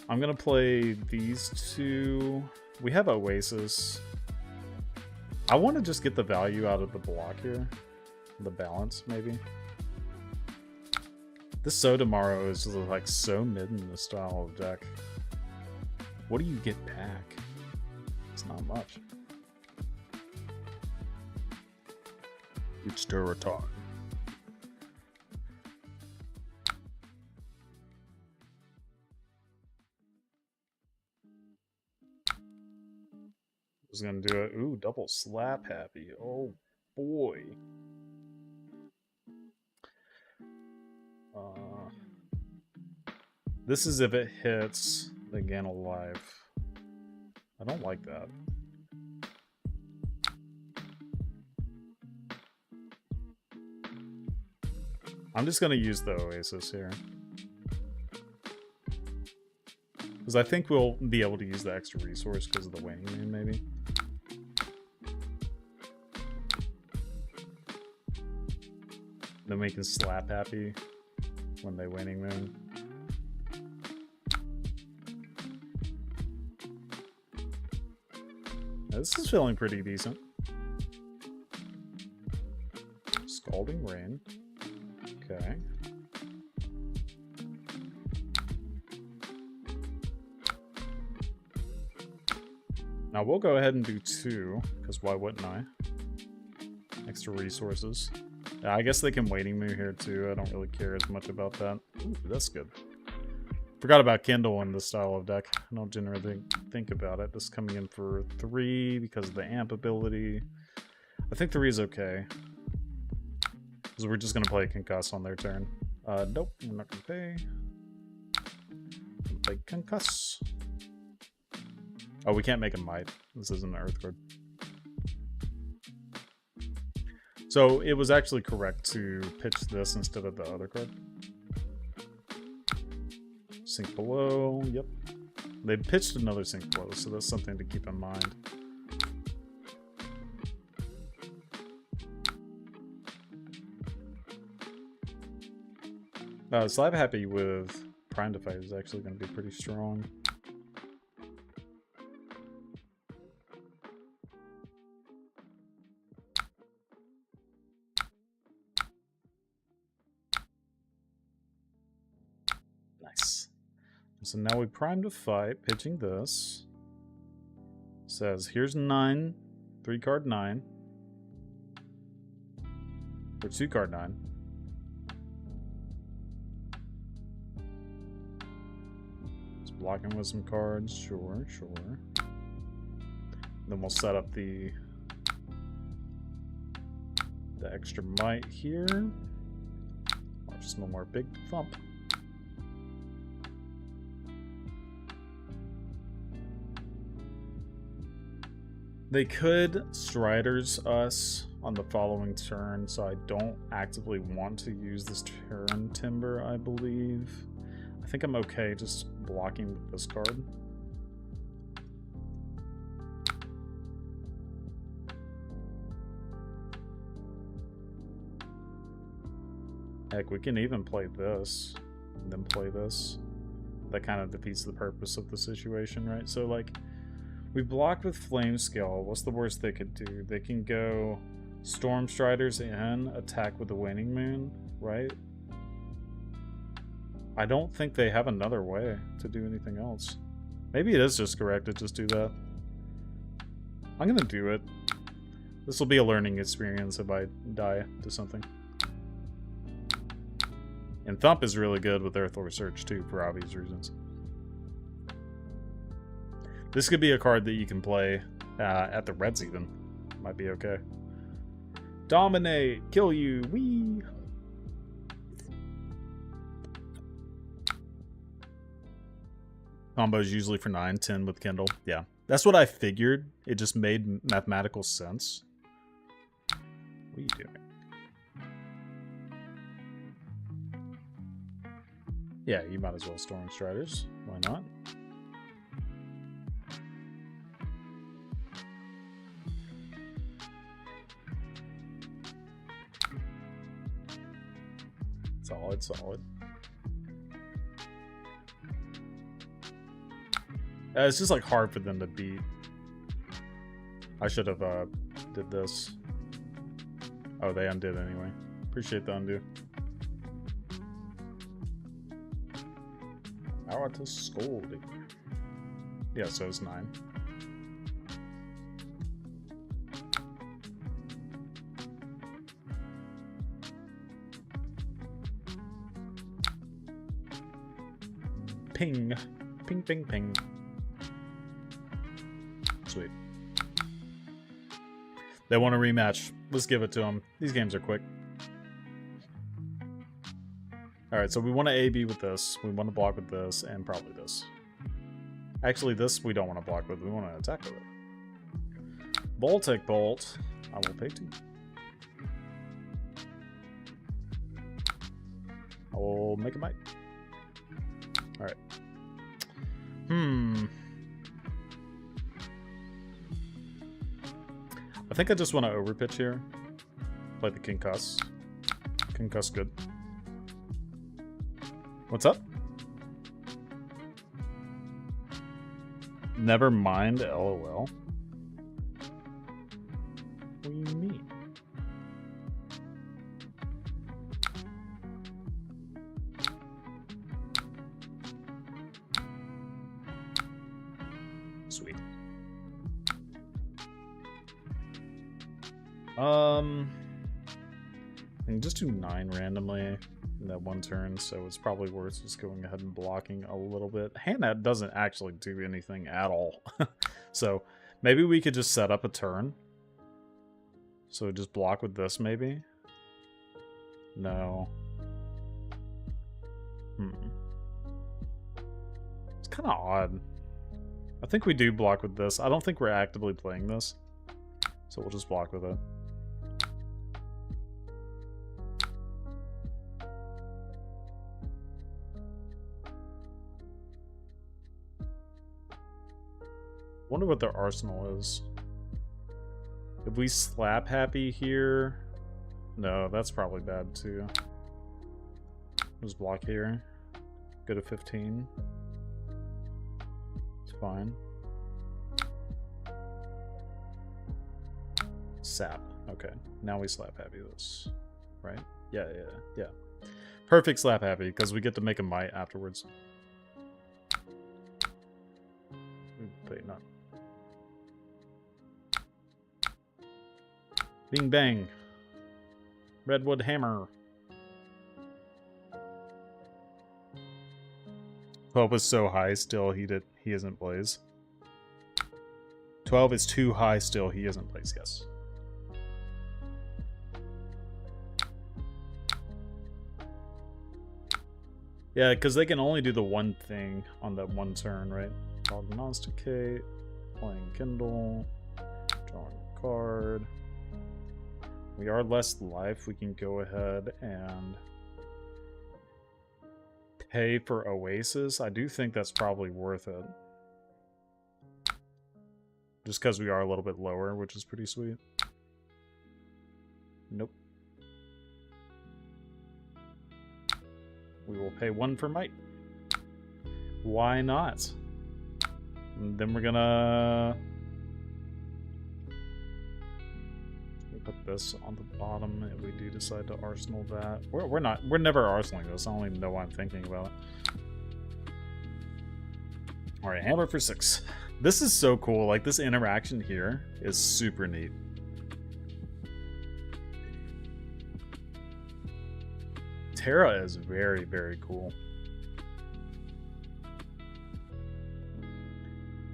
I'm gonna play these two. We have Oasis. I want to just get the value out of the block here. The balance, maybe. This Sotomaro is just like so mid in this style of deck. What do you get back? It's not much. It's Terra time. I was gonna do it. Ooh, double slap happy. Oh boy. This is if it hits the Gana Life. I don't like that. I'm just gonna use the Oasis here. Because I think we'll be able to use the extra resource because of the waning moon, maybe. Then we can slap happy when they waning moon. Now, this is feeling pretty decent. Scalding Rain. Okay. Now we'll go ahead and do 2, because why wouldn't I? Extra resources. Yeah, I guess they can waiting moon here too. I don't really care as much about that. Ooh, that's good. Forgot about Kindle in this style of deck. I don't generally think about it. This coming in for 3 because of the amp ability. I think 3 is okay. Because we're just going to play Concuss on their turn. Nope, we're not going to pay. Play Concuss. Oh, we can't make a Might. This isn't an Earth card. So it was actually correct to pitch this instead of the other card. Sink Below, yep. They pitched another Sink Below, so that's something to keep in mind. Slab Happy with Prime to Fight is actually going to be pretty strong. Nice. So now we Prime to Fight, pitching this. Says, here's 9, 3 card 9. Or 2 card 9. Blocking with some cards, sure. Then we'll set up the extra might here. Or just no more big thump. They could Striders us on the following turn, so I don't actively want to use this turn Timber, I believe. I think I'm okay just blocking with this card. Heck, we can even play this and then play this. That kind of defeats the purpose of the situation, right? So, like, we block with Flame Scale. What's the worst they could do? They can go Storm Striders in, attack with the Waning Moon, right? I don't think they have another way to do anything else. Maybe it is just correct to just do that. I'm gonna do it. This will be a learning experience if I die to something. And Thump is really good with Earthlore Search too, for obvious reasons. This could be a card that you can play at the Reds even. Might be okay. Dominate! Kill you! Wee! Combos usually for 9, 10 with Kindle. Yeah. That's what I figured. It just made mathematical sense. What are you doing? Yeah, you might as well Storm Striders. Why not? Solid. It's just like hard for them to beat. I should have did this. Oh, they undid anyway. Appreciate the undo. Hour to Scolding. Yeah, so it's 9. Ping. Ping, ping, ping. Sweet. They want a rematch. Let's give it to them. These games are quick. Alright, so we want to A-B with this. We want to block with this, and probably this. Actually, this we don't want to block with. We want to attack with it. Voltic Bolt. I will pay 2. I will make a might. Alright. I think I just want to overpitch here. Play the concuss. Concuss good. What's up? Never mind, LOL. What do you mean? Sweet. I can just do 9 randomly in that one turn, so it's probably worth just going ahead and blocking a little bit. Hannah doesn't actually do anything at all. So maybe we could just set up a turn. So just block with this, maybe? No. It's kind of odd. I think we do block with this. I don't think we're actively playing this. So we'll just block with it. Wonder what their arsenal is. If we slap happy here... No, that's probably bad too. Just block here. Go to 15. It's fine. Sap. Okay. Now we slap happy this. Right? Yeah. Perfect slap happy, because we get to make a might afterwards. Wait, not. Bing bang. Redwood hammer. 12 is so high still he isn't plays. 12 is too high still he isn't plays, yes. Yeah, because they can only do the one thing on that one turn, right? Prognosticate, playing Kindle, drawing a card. We are less life. We can go ahead and pay for Oasis. I do think that's probably worth it. Just because we are a little bit lower, which is pretty sweet. Nope. We will pay 1 for might. Why not? And then we're gonna... put this on the bottom if we do decide to arsenal that. We're never arsenaling this. I don't even know why I'm thinking about it. Alright, hammer for 6. This is so cool. Like, this interaction here is super neat. Terra is very, very cool.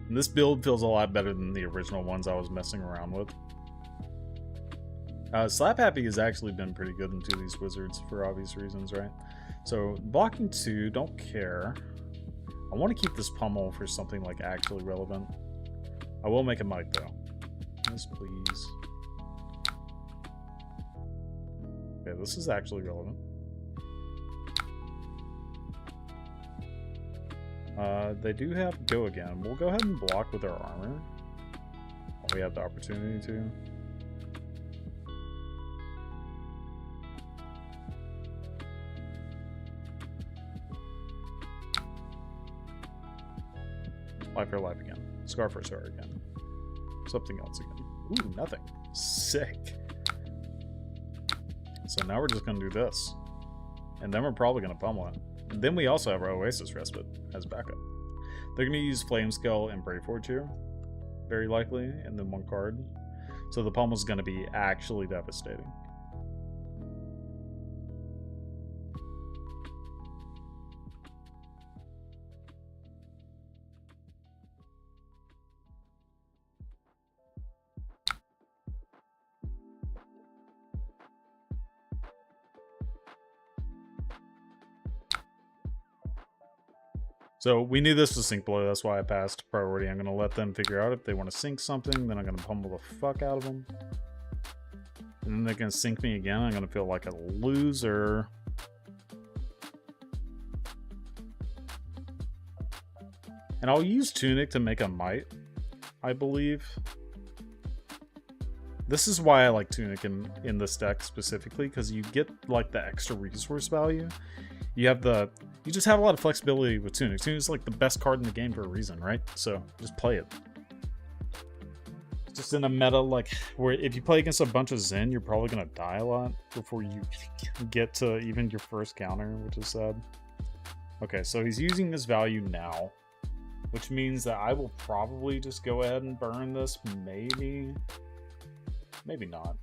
And this build feels a lot better than the original ones I was messing around with. Slap Happy has actually been pretty good into these wizards for obvious reasons, right? So, blocking 2, don't care. I want to keep this pummel for something like actually relevant. I will make a might though. Yes, please. Okay, this is actually relevant. They do have go again. We'll go ahead and block with our armor. We have the opportunity to. Life for life again. Scar for scar again. Something else again. Ooh, nothing. Sick. So now we're just going to do this. And then we're probably going to pummel it. And then we also have our Oasis Respite as backup. They're going to use Flame Skull and Brayforge here. Very likely. And then 1 card. So the pummel's going to be actually devastating. So we knew this was sync blow, that's why I passed priority. I'm going to let them figure out if they want to sync something, then I'm going to pummel the fuck out of them. And then they're going to sync me again, I'm going to feel like a loser. And And I'll use Tunic to make a Might, I believe. This is why I like Tunic in this deck specifically, because you get like the extra resource value. You just have a lot of flexibility with Tunic. Tunic's like the best card in the game for a reason, right? So just play it. Just in a meta like where if you play against a bunch of Zen, you're probably gonna die a lot before you get to even your first counter, which is sad. Okay, so he's using this value now, which means that I will probably just go ahead and burn this. Maybe not.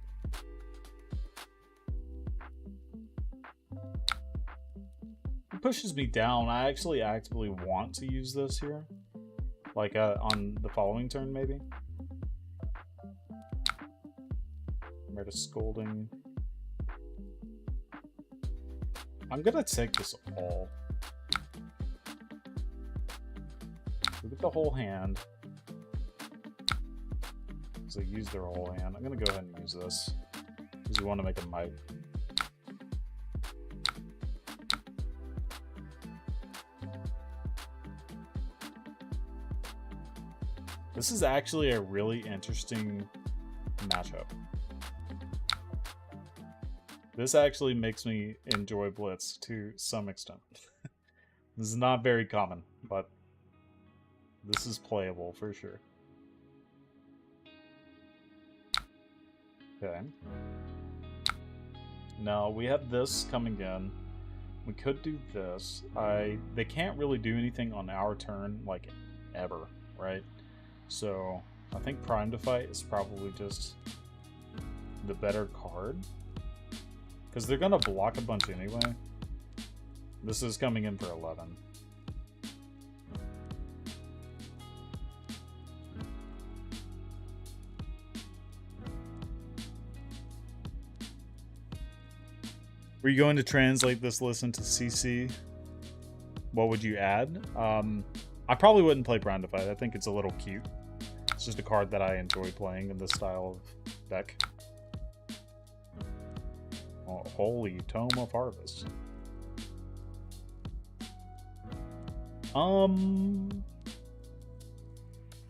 It pushes me down. I actually actively want to use this here, like on the following turn, maybe. Meta Scolding. I'm gonna take this all. Look at the whole hand. So use their whole hand. I'm gonna go ahead and use this because we want to make a Might. This is actually a really interesting matchup. This actually makes me enjoy Blitz to some extent. This is not very common, but this is playable for sure. Okay. Now we have this coming in. We could do this. They can't really do anything on our turn, like, ever, right? So I think Prime to Fight is probably just the better card. Because they're gonna block a bunch anyway. This is coming in for 11. Were you going to translate this list into CC? What would you add? I probably wouldn't play Prime to Fight. I think it's a little cute. It's just a card that I enjoy playing in this style of deck. Oh, holy Tome of Harvest. I don't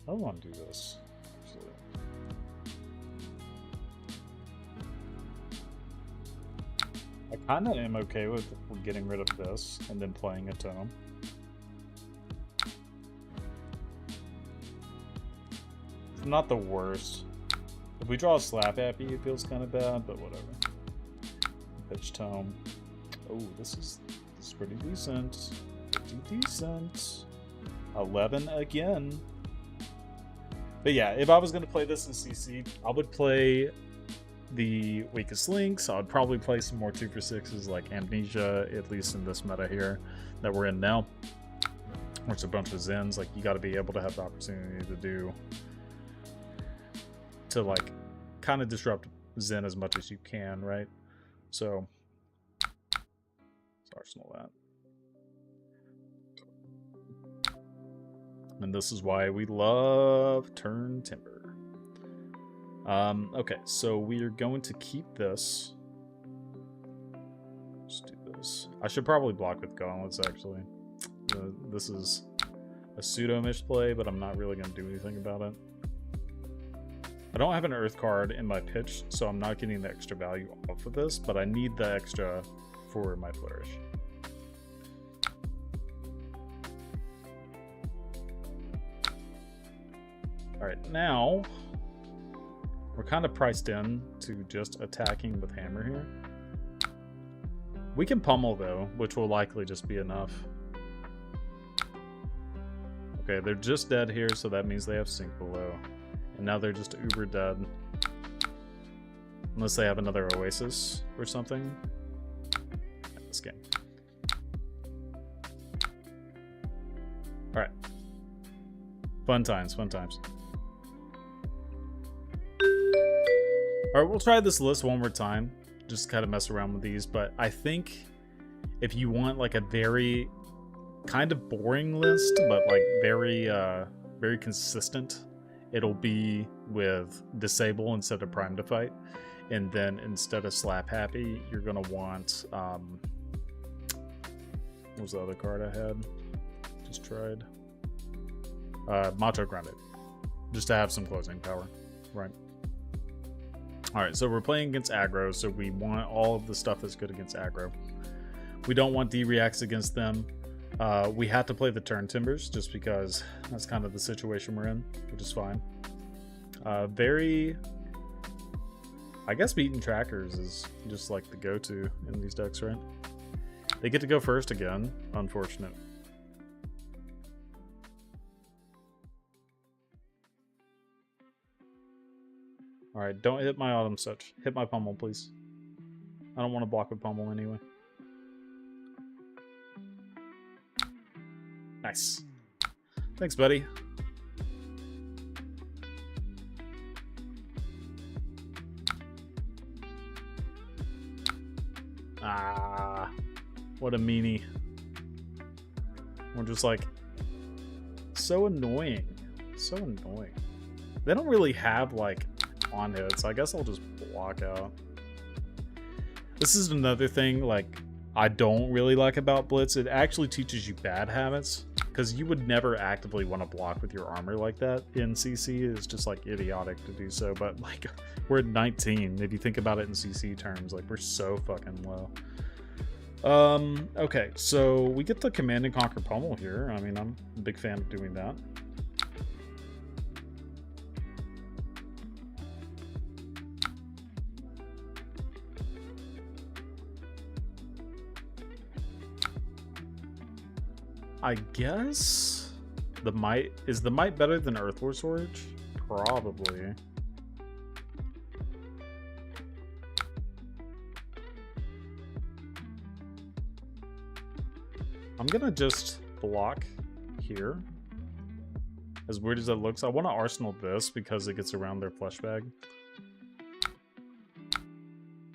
want to do this. Actually. I kind of am okay with getting rid of this and then playing a Tome. It's not the worst. If we draw a Slap Happy, it feels kind of bad, but whatever. Pitch Tome. Oh, this is pretty decent. Pretty decent. 11 again. But yeah, if I was going to play this in CC, I would play the Weakest Links. I would probably play some more 2-for-6s like Amnesia, at least in this meta here that we're in now. Or it's a bunch of Zens. Like, you got to be able to have the opportunity to like kind of disrupt Zen as much as you can, right? So let's arsenal that. And this is why we love Turn Timber. Okay, so we are going to keep this. Let's do this. I should probably block with Gauntlets, actually. This is a pseudo-misplay, but I'm not really going to do anything about it. I don't have an Earth card in my pitch, so I'm not getting the extra value off of this, but I need the extra for my Flourish. Alright, now we're kind of priced in to just attacking with Hammer here. We can pummel though, which will likely just be enough. Okay, they're just dead here, so that means they have Sink below. And now they're just uber dead. Unless they have another Oasis or something. This game. Alright. Fun times, fun times. Alright, we'll try this list one more time. Just kind of mess around with these. But I think if you want like a very kind of boring list, but like very consistent, it'll be with Disable instead of Prime to Fight. And then instead of Slap Happy, you're going to want... what was the other card I had? Just tried. Macho Grounded. Just to have some closing power, right? Alright, so we're playing against aggro, so we want all of the stuff that's good against aggro. We don't want D-reacts against them. We have to play the turn timbers, just because that's kind of the situation we're in, which is fine. I guess beating trackers is just like the go-to in these decks, right? They get to go first again. Unfortunate. Alright, don't hit my autumn such. Hit my pummel, please. I don't want to block with pummel anyway. Nice. Thanks, buddy. Ah, what a meanie. We're just like, so annoying. So annoying. They don't really have, like, on hits. I guess I'll just block out. This is another thing, like, I don't really like about Blitz. It actually teaches you bad habits, because you would never actively want to block with your armor like that in CC. It's just, like, idiotic to do so, but, like, we're at 19. If you think about it in CC terms, like, we're so fucking low. Okay, so we get the Command and Conquer pummel here. I mean, I'm a big fan of doing that. I guess the might is the might better than Earthward Storage? Probably. I'm gonna just block here. As weird as that looks, I want to arsenal this because it gets around their flesh bag.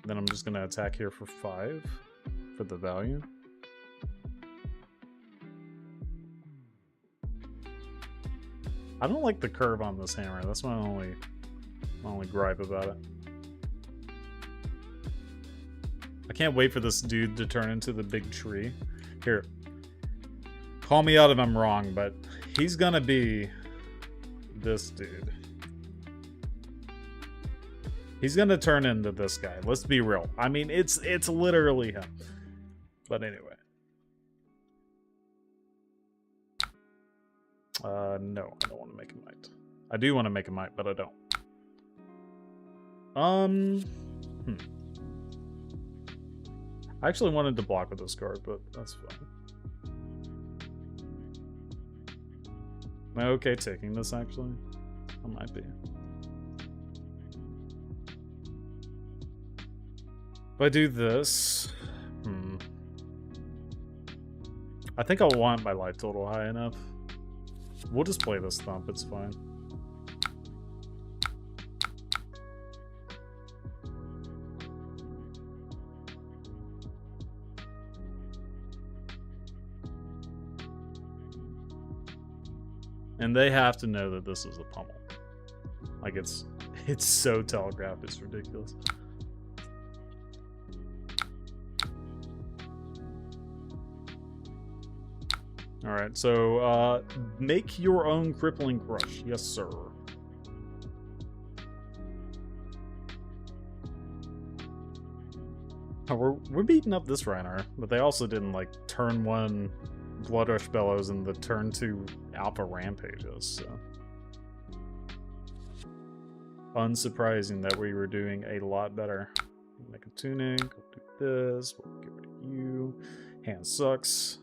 Then I'm just gonna attack here for 5 for the value. I don't like the curve on this hammer. That's my only gripe about it. I can't wait for this dude to turn into the big tree. Here. Call me out if I'm wrong, but he's gonna be this dude. He's gonna turn into this guy. Let's be real. I mean, it's literally him. But anyway. No, I don't want to make a might. I do want to make a might, but I don't. I actually wanted to block with this card, but that's fine. Am I okay taking this, actually? I might be. If I do this... I think I'll want my life total high enough. We'll just play this thump, it's fine. And they have to know that this is a pummel. Like, it's so telegraphed, it's ridiculous. Alright, so, make your own crippling crush. Yes, sir. Oh, we're beating up this Rhinar, but they also didn't, like, turn 1 Blood Rush Bellows and the turn 2 Alpha Rampages, so... Unsurprising that we were doing a lot better. Make a tunic, we'll do this, we'll get rid of you. Hand sucks.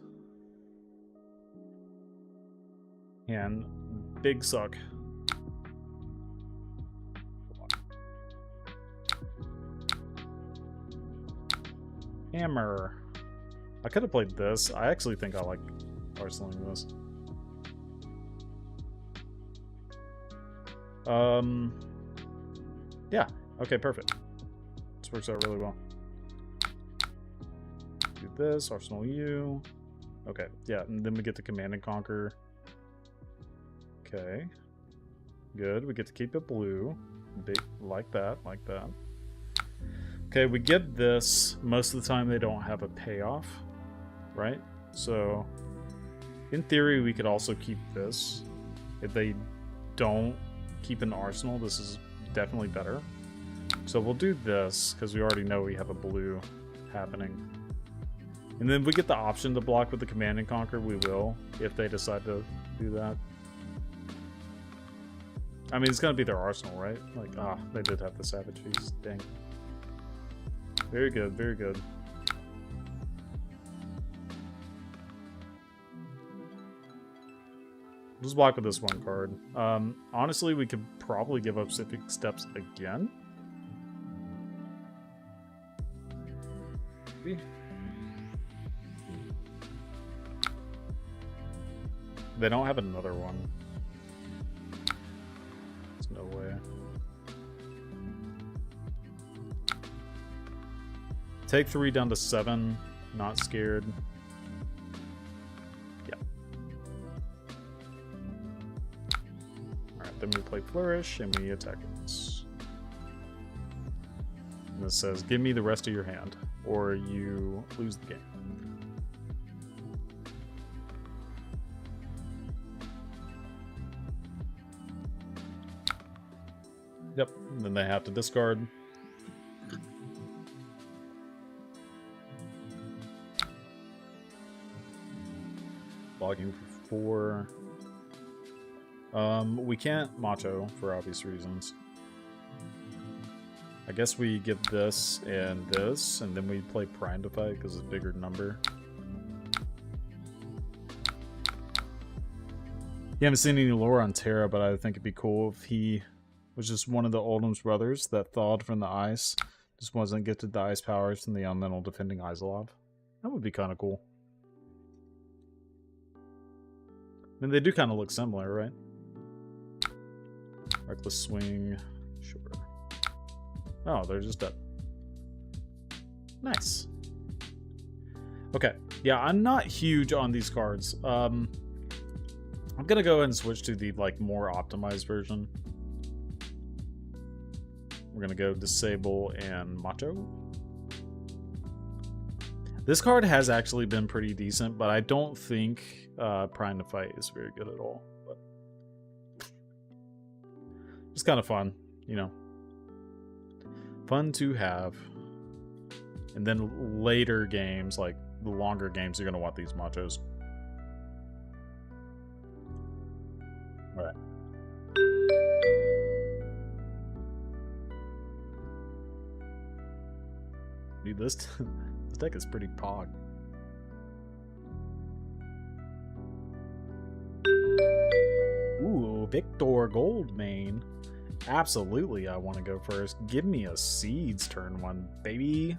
And big suck. Hammer. I could have played this. I actually think I like arsenaling this. Yeah. Okay, perfect. This works out really well. Do this, arsenal you. Okay, yeah, and then we get to Command and Conquer. Okay. Good. We get to keep it blue. Big, like that, like that. Okay, we get this. Most of the time they don't have a payoff, right? So, in theory, we could also keep this. If they don't keep an arsenal, this is definitely better. So we'll do this, because we already know we have a blue happening. And then if we get the option to block with the Command and Conquer, we will, if they decide to do that. I mean, it's going to be their arsenal, right? Like, they did have the Savage Feast. Dang. Very good, very good. Just block with this one card. Honestly, we could probably give up Civic Steps again. Maybe. They don't have another one. There's no way. Take 3 down to 7. Not scared. Then we play Flourish, and we attack it. And this says, give me the rest of your hand, or you lose the game. Yep, and then they have to discard. Blocking for 4. We can't Macho for obvious reasons. I guess we give this, and then we play Prime to fight because it's a bigger number. You haven't seen any lore on Terra, but I think it'd be cool if he was just one of the Oldham's brothers that thawed from the ice. Just wasn't gifted the ice powers from the elemental defending Izalov. That would be kind of cool. I mean, they do kind of look similar, right? Reckless Swing, sure. Oh, they're just dead. Nice. Okay, yeah, I'm not huge on these cards. I'm gonna go ahead and switch to the more optimized version. We're gonna go Disable and Macho. This card has actually been pretty decent, but I don't think Prime to Fight is very good at all. But it's kind of fun, you know. Fun to have. And then later games, like the longer games, you're going to want these Machos. Alright. Dude, this deck is pretty pog. Ooh, Victor Goldmane. Absolutely, I want to go first. Give me a Seeds turn 1, baby.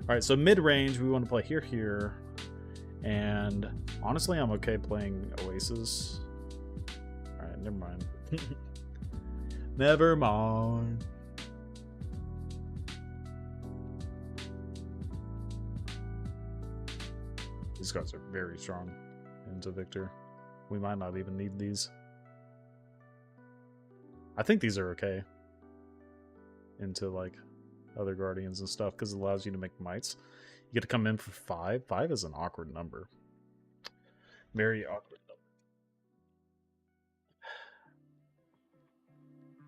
Alright, so mid-range, we want to play here. And honestly, I'm okay playing Oasis. Alright, never mind. Never mind. These cards are very strong into Victor. We might not even need these. I think these are okay into other Guardians and stuff because it allows you to make mites. You get to come in for 5. 5 is an awkward number. Very awkward number.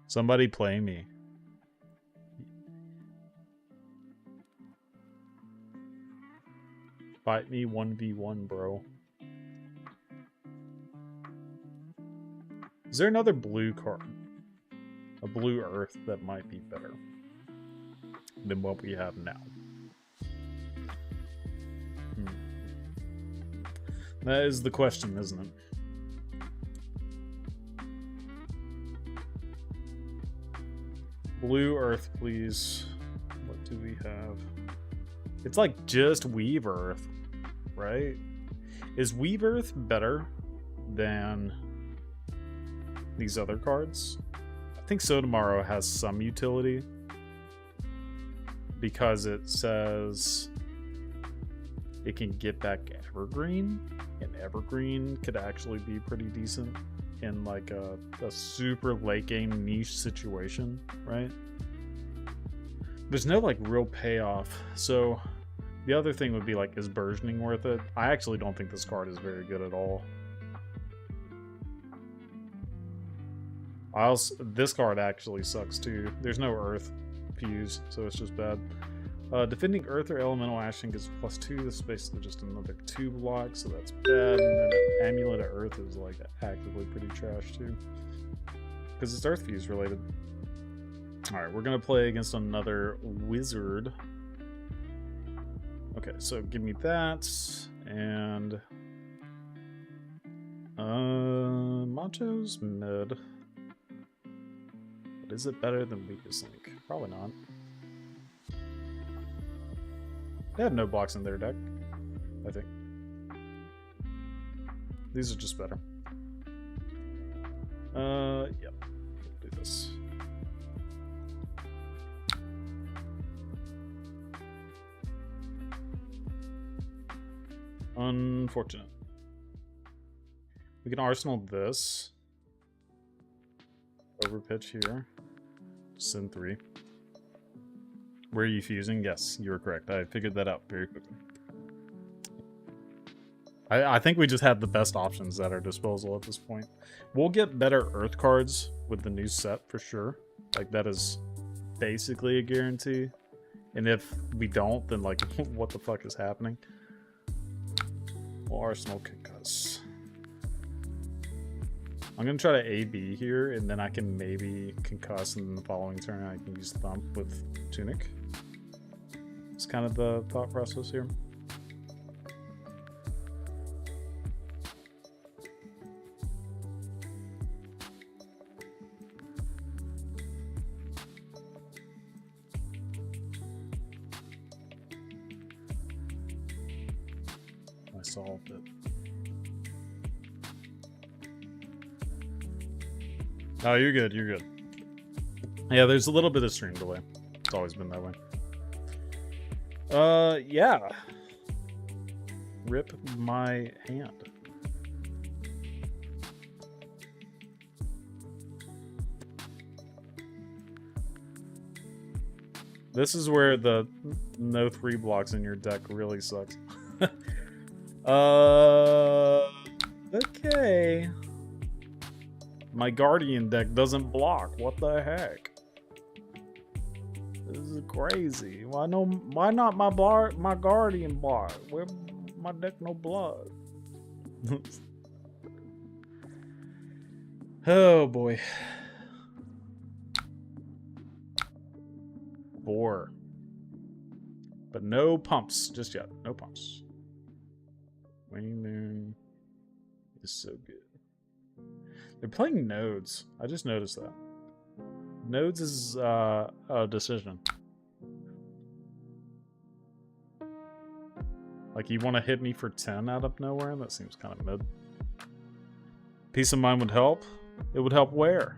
Somebody play me. Fight me 1v1, bro. Is there another blue card? A blue earth that might be better than what we have now. That is the question, isn't it? Blue earth, please. What do we have? It's just Weave Earth, right? Is Weave Earth better than these other cards? I think So Tomorrow has some utility because it says it can get back Evergreen, and Evergreen could actually be pretty decent in a super late game niche situation, right? There's no real payoff. So the other thing would be is Burgeoning worth it? I actually don't think this card is very good at all. This card actually sucks too. There's no Earth fuse, so it's just bad. Defending Earth or Elemental Action gives +2. This is basically just another 2 block, so that's bad. And then Amulet of Earth is like actively pretty trash too, because it's Earth fuse related. All right, we're gonna play against another wizard. Okay, so give me that and Macho's mid. But is it better than Weakest Link? Probably not. They have no blocks in their deck, I think. These are just better. Yep. Do this. Unfortunate. We can Arsenal this. Overpitch here. Send 3. Were you fusing? Yes, you were correct. I figured that out very quickly. I think we just have the best options at our disposal at this point. We'll get better Earth cards with the new set for sure. Like, that is basically a guarantee. And if we don't, then like, what the fuck is happening? Well, Arsenal Concuss. I'm going to try to AB here, and then I can maybe Concuss, and then the following turn I can use Thump with Tunic. It's kind of the thought process here. I solved it. Oh, you're good, you're good. Yeah, there's a little bit of stream delay. It's always been that way. Yeah. Rip my hand. This is where the no 3 blocks in your deck really sucks. Okay. My Guardian deck doesn't block. What the heck? This is crazy. Why not my Guardian block? Where my deck no blood? Oh boy. 4. But no pumps just yet. No pumps. Waning Moon is so good. They're playing Nodes. I just noticed that. Nodes is a decision. Like, you want to hit me for 10 out of nowhere? That seems kind of mid. Peace of Mind would help. It would help where?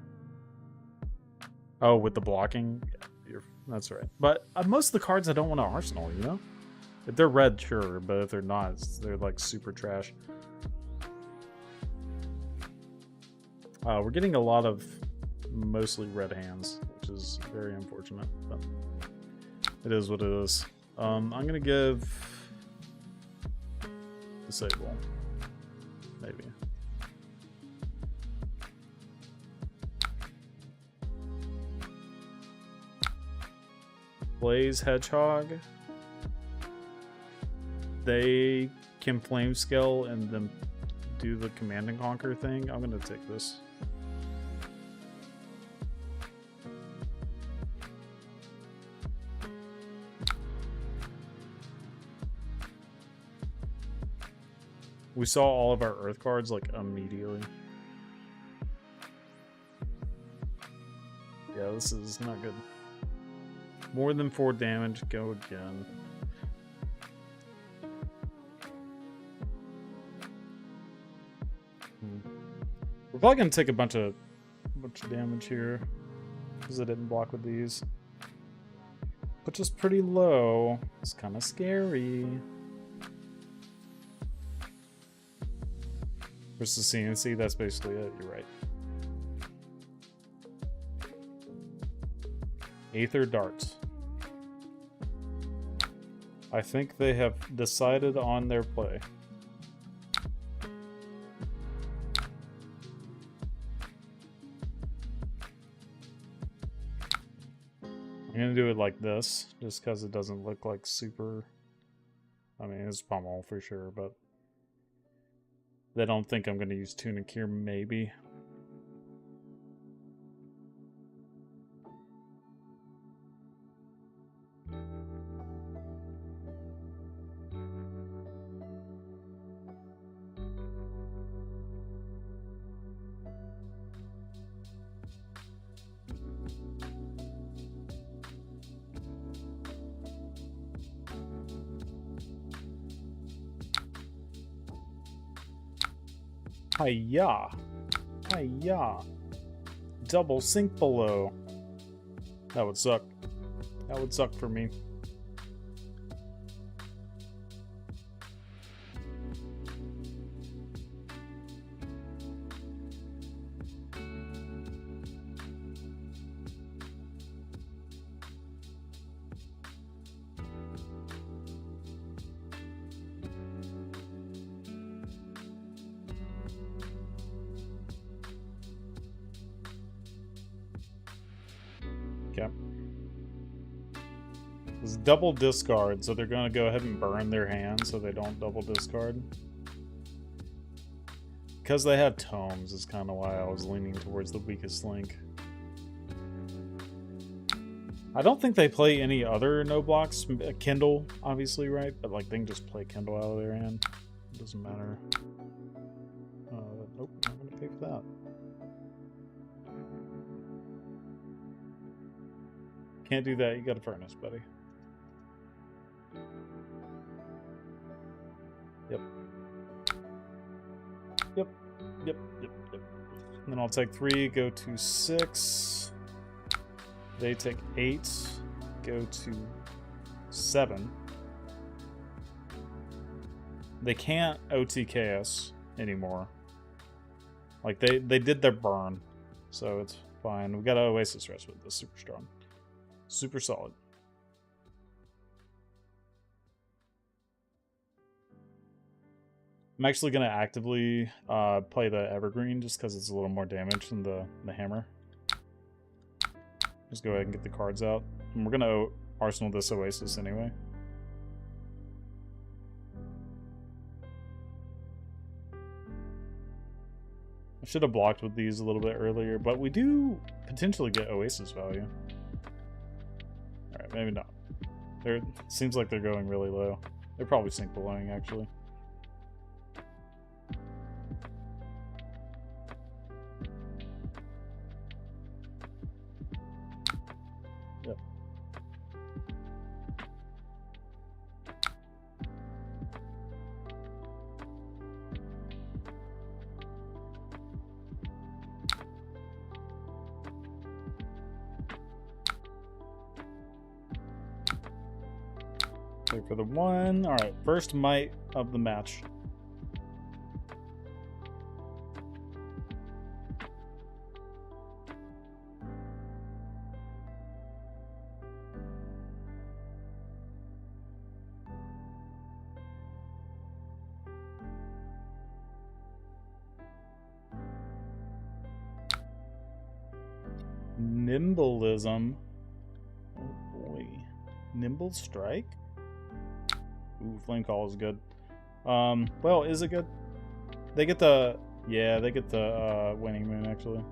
Oh, with the blocking? Yeah, that's right. But most of the cards I don't want to Arsenal, you know? If they're red, sure, but if they're not, they're like super trash. We're getting a lot of mostly red hands, which is very unfortunate, but it is what it is. I'm gonna give Disable, maybe. Blaze Hedgehog. They can flame scale and then do the Command and Conquer thing. I'm gonna take this. We saw all of our Earth cards like immediately. Yeah, this is not good. More than 4 damage, go again. We're probably gonna take a bunch of damage here because I didn't block with these. Puts us pretty low. It's kind of scary. Versus CNC, that's basically it. You're right. Aether Darts. I think they have decided on their play. I'm gonna do it like this, just because it doesn't look like super... I mean, it's pummel for sure, but... They don't think I'm gonna use Tunic here, maybe. Hiya! Hiya! Double sink below. That would suck. That would suck for me. Okay. It's double discard, so they're going to go ahead and burn their hand so they don't double discard. Because they have tomes is kind of why I was leaning towards the weakest link. I don't think they play any other no blocks. Kindle, obviously, right? But like they can just play Kindle out of their hand. It doesn't matter. Nope, I'm going to pay for that. Can't do that, you got a furnace, buddy. Yep. Yep. Yep. Yep. Yep. And then I'll take 3, go to 6. They take 8, go to 7. They can't OTK us anymore. Like, they did their burn. So it's fine. We got an Oasis Rest with this. Super strong. Super solid. I'm actually going to actively play the Evergreen just because it's a little more damage than the hammer. Just go ahead and get the cards out. And we're going to arsenal this Oasis anyway. I should have blocked with these a little bit earlier, but we do potentially get Oasis value. Alright, maybe not. It seems like they're going really low. They're probably sink belowing, actually. Yep. Wait for the 1. Alright, first might of the match. Nimbleism. Oh boy. Nimble Strike? Ooh, Flame Call is good. Well, is it good? They get the... Yeah, they get the Waning Moon, actually.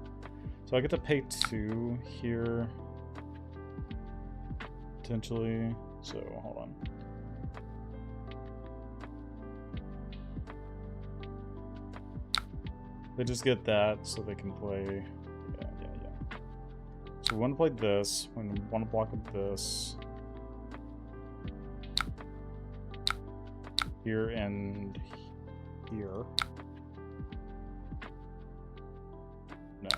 So I get to pay 2 here. Potentially. So, hold on. They just get that, so they can play... Yeah. So we want to play this. We want to block with this. Here and here. No.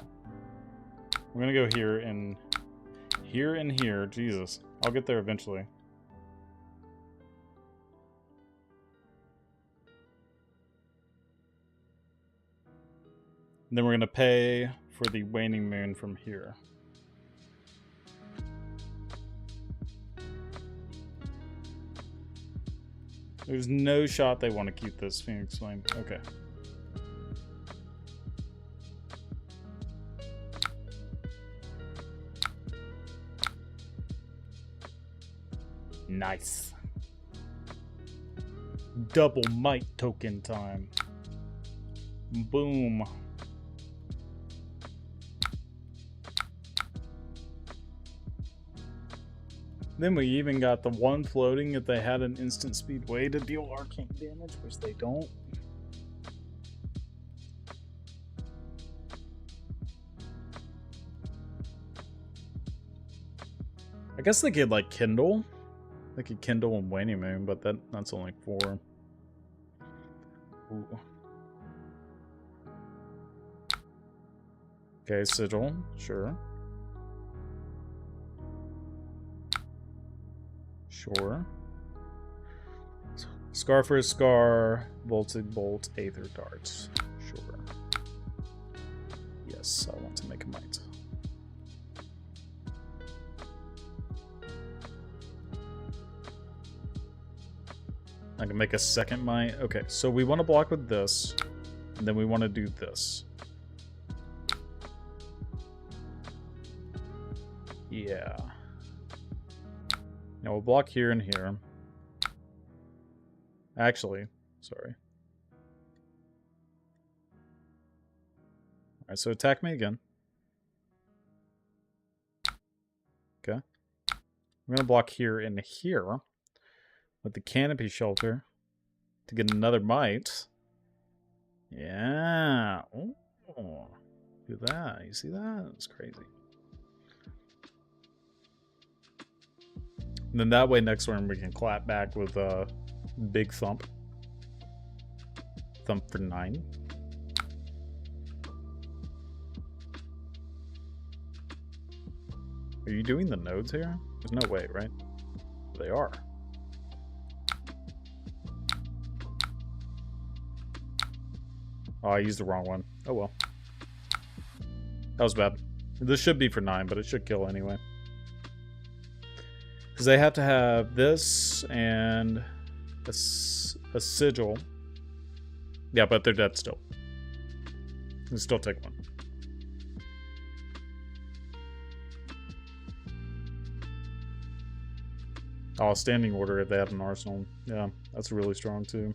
We're gonna go here and here. Jesus. I'll get there eventually. And then we're gonna pay for the Waning Moon from here. There's no shot they want to keep this Phoenix Flame. Okay. Nice. Double might token time. Boom. Then we even got the one floating if they had an instant speed way to deal arcane damage, which they don't. I guess they could like kindle. They could kindle and waning moon, but that's only 4. Ooh. Okay, sigil, sure. Sure. Scar for a scar, bolted bolt, aether darts. Sure. Yes, I want to make a might. I can make a second might. Okay, so we want to block with this, and then we want to do this. Yeah. Now we'll block here and here. Actually, sorry. Alright, so attack me again. Okay. I'm gonna block here and here with the canopy shelter to get another might. Yeah. Oh, look at that. You see that? It's crazy. And then that way next turn we can clap back with a big thump. Thump for 9. Are you doing the nodes here? There's no way, right? They are. Oh, I used the wrong one. Oh well. That was bad. This should be for 9, but it should kill anyway. Because they have to have this and a sigil. Yeah, but they're dead still. You can still take one. Oh, standing order if they have an arsenal. Yeah, that's really strong too.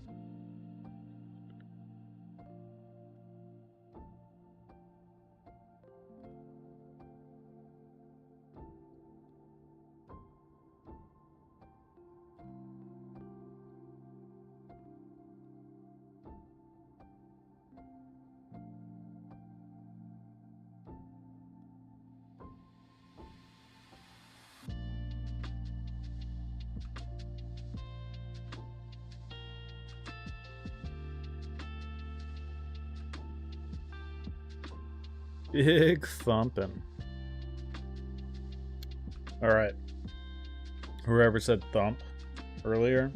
Big thumping. Alright. Whoever said thump earlier,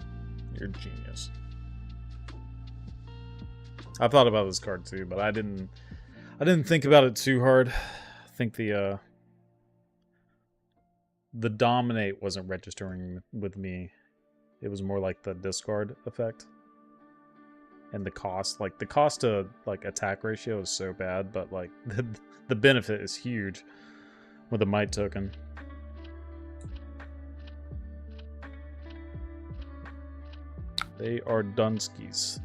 you're a genius. I thought about this card too, but I didn't think about it too hard. I think the dominate wasn't registering with me. It was more like the discard effect. And the cost, like the cost to like attack ratio is so bad, but like the benefit is huge with the might token. They are Dunskies.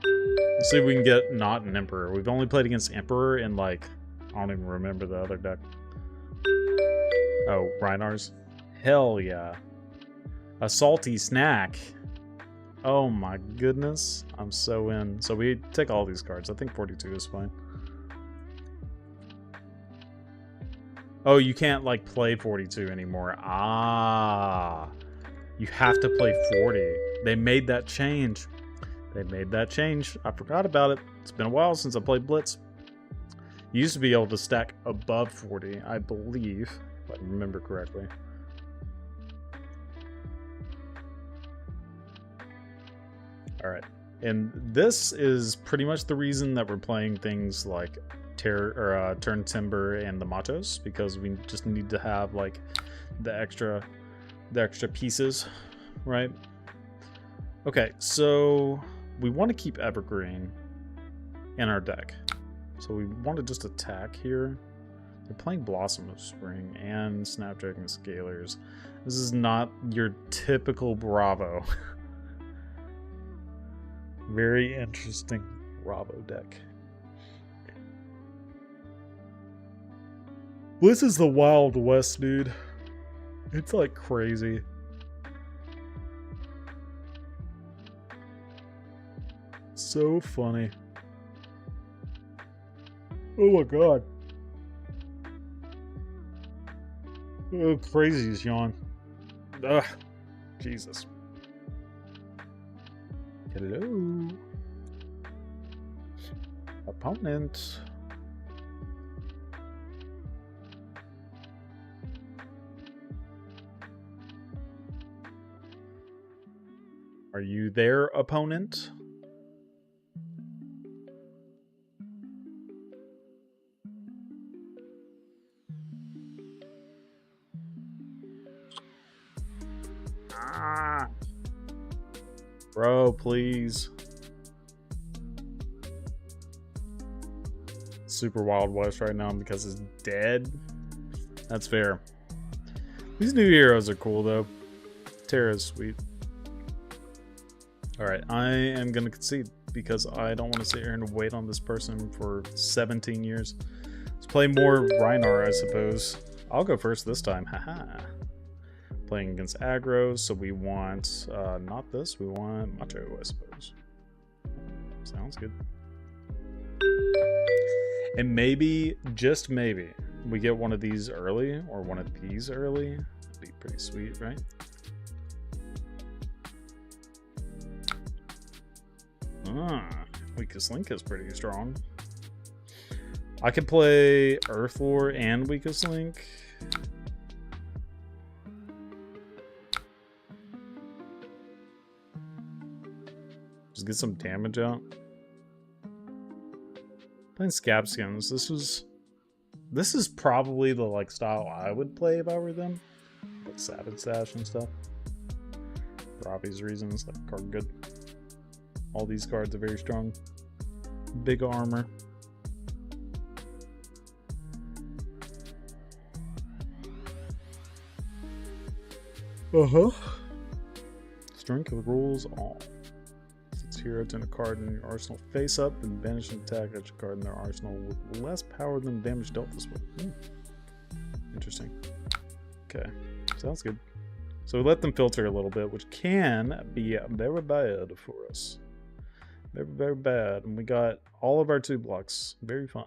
Let's see if we can get not an Emperor. We've only played against Emperor in like, I don't even remember the other deck. Oh, Rhinar's. Hell yeah. A salty snack. Oh my goodness. I'm so in. So we take all these cards. I think 42 is fine. Oh, you can't like play 42 anymore. Ah. You have to play 40. They made that change. They made that change. I forgot about it. It's been a while since I played Blitz. You used to be able to stack above 40, I believe, if I remember correctly. Alright, and this is pretty much the reason that we're playing things like Turn Timber and the Matos, because we just need to have like the extra pieces, right? Okay, so we want to keep Evergreen in our deck. So we want to just attack here. They're playing Blossom of Spring and Snapdragon Scalers. This is not your typical Bravo. Very interesting Bravo deck. This is the Wild West, dude. It's like crazy. So funny. Oh my god. Oh, crazy is yawn. Ugh. Jesus. Hello. Opponent. Are you there, opponent? Ah. Bro, please. Super Wild West right now because it's dead. That's fair. These new heroes are cool though. Terra's sweet. Alright, I am gonna concede because I don't want to sit here and wait on this person for 17 years. Let's play more Rhinar, I suppose. I'll go first this time. Haha. Playing against aggro, so we want not this, we want Macho, I suppose. Sounds good. And maybe, just maybe, we get one of these early, or one of these early. That'd be pretty sweet, right? Weakest Link is pretty strong. I could play Earth Lore and Weakest Link. Just get some damage out. Playing Scab Skins. This is probably the like style I would play if I were them. Like Savage Sash and stuff. For obvious reasons, that card good. All these cards are very strong. Big armor. Strength rules all. Six hero, turn a card in your arsenal face up, and banish an attack at your card in their arsenal with less power than damage dealt this way. Interesting. Okay, sounds good. So we let them filter a little bit, which can be very bad for us. Very, very bad. And we got all of our 2 blocks. Very fun.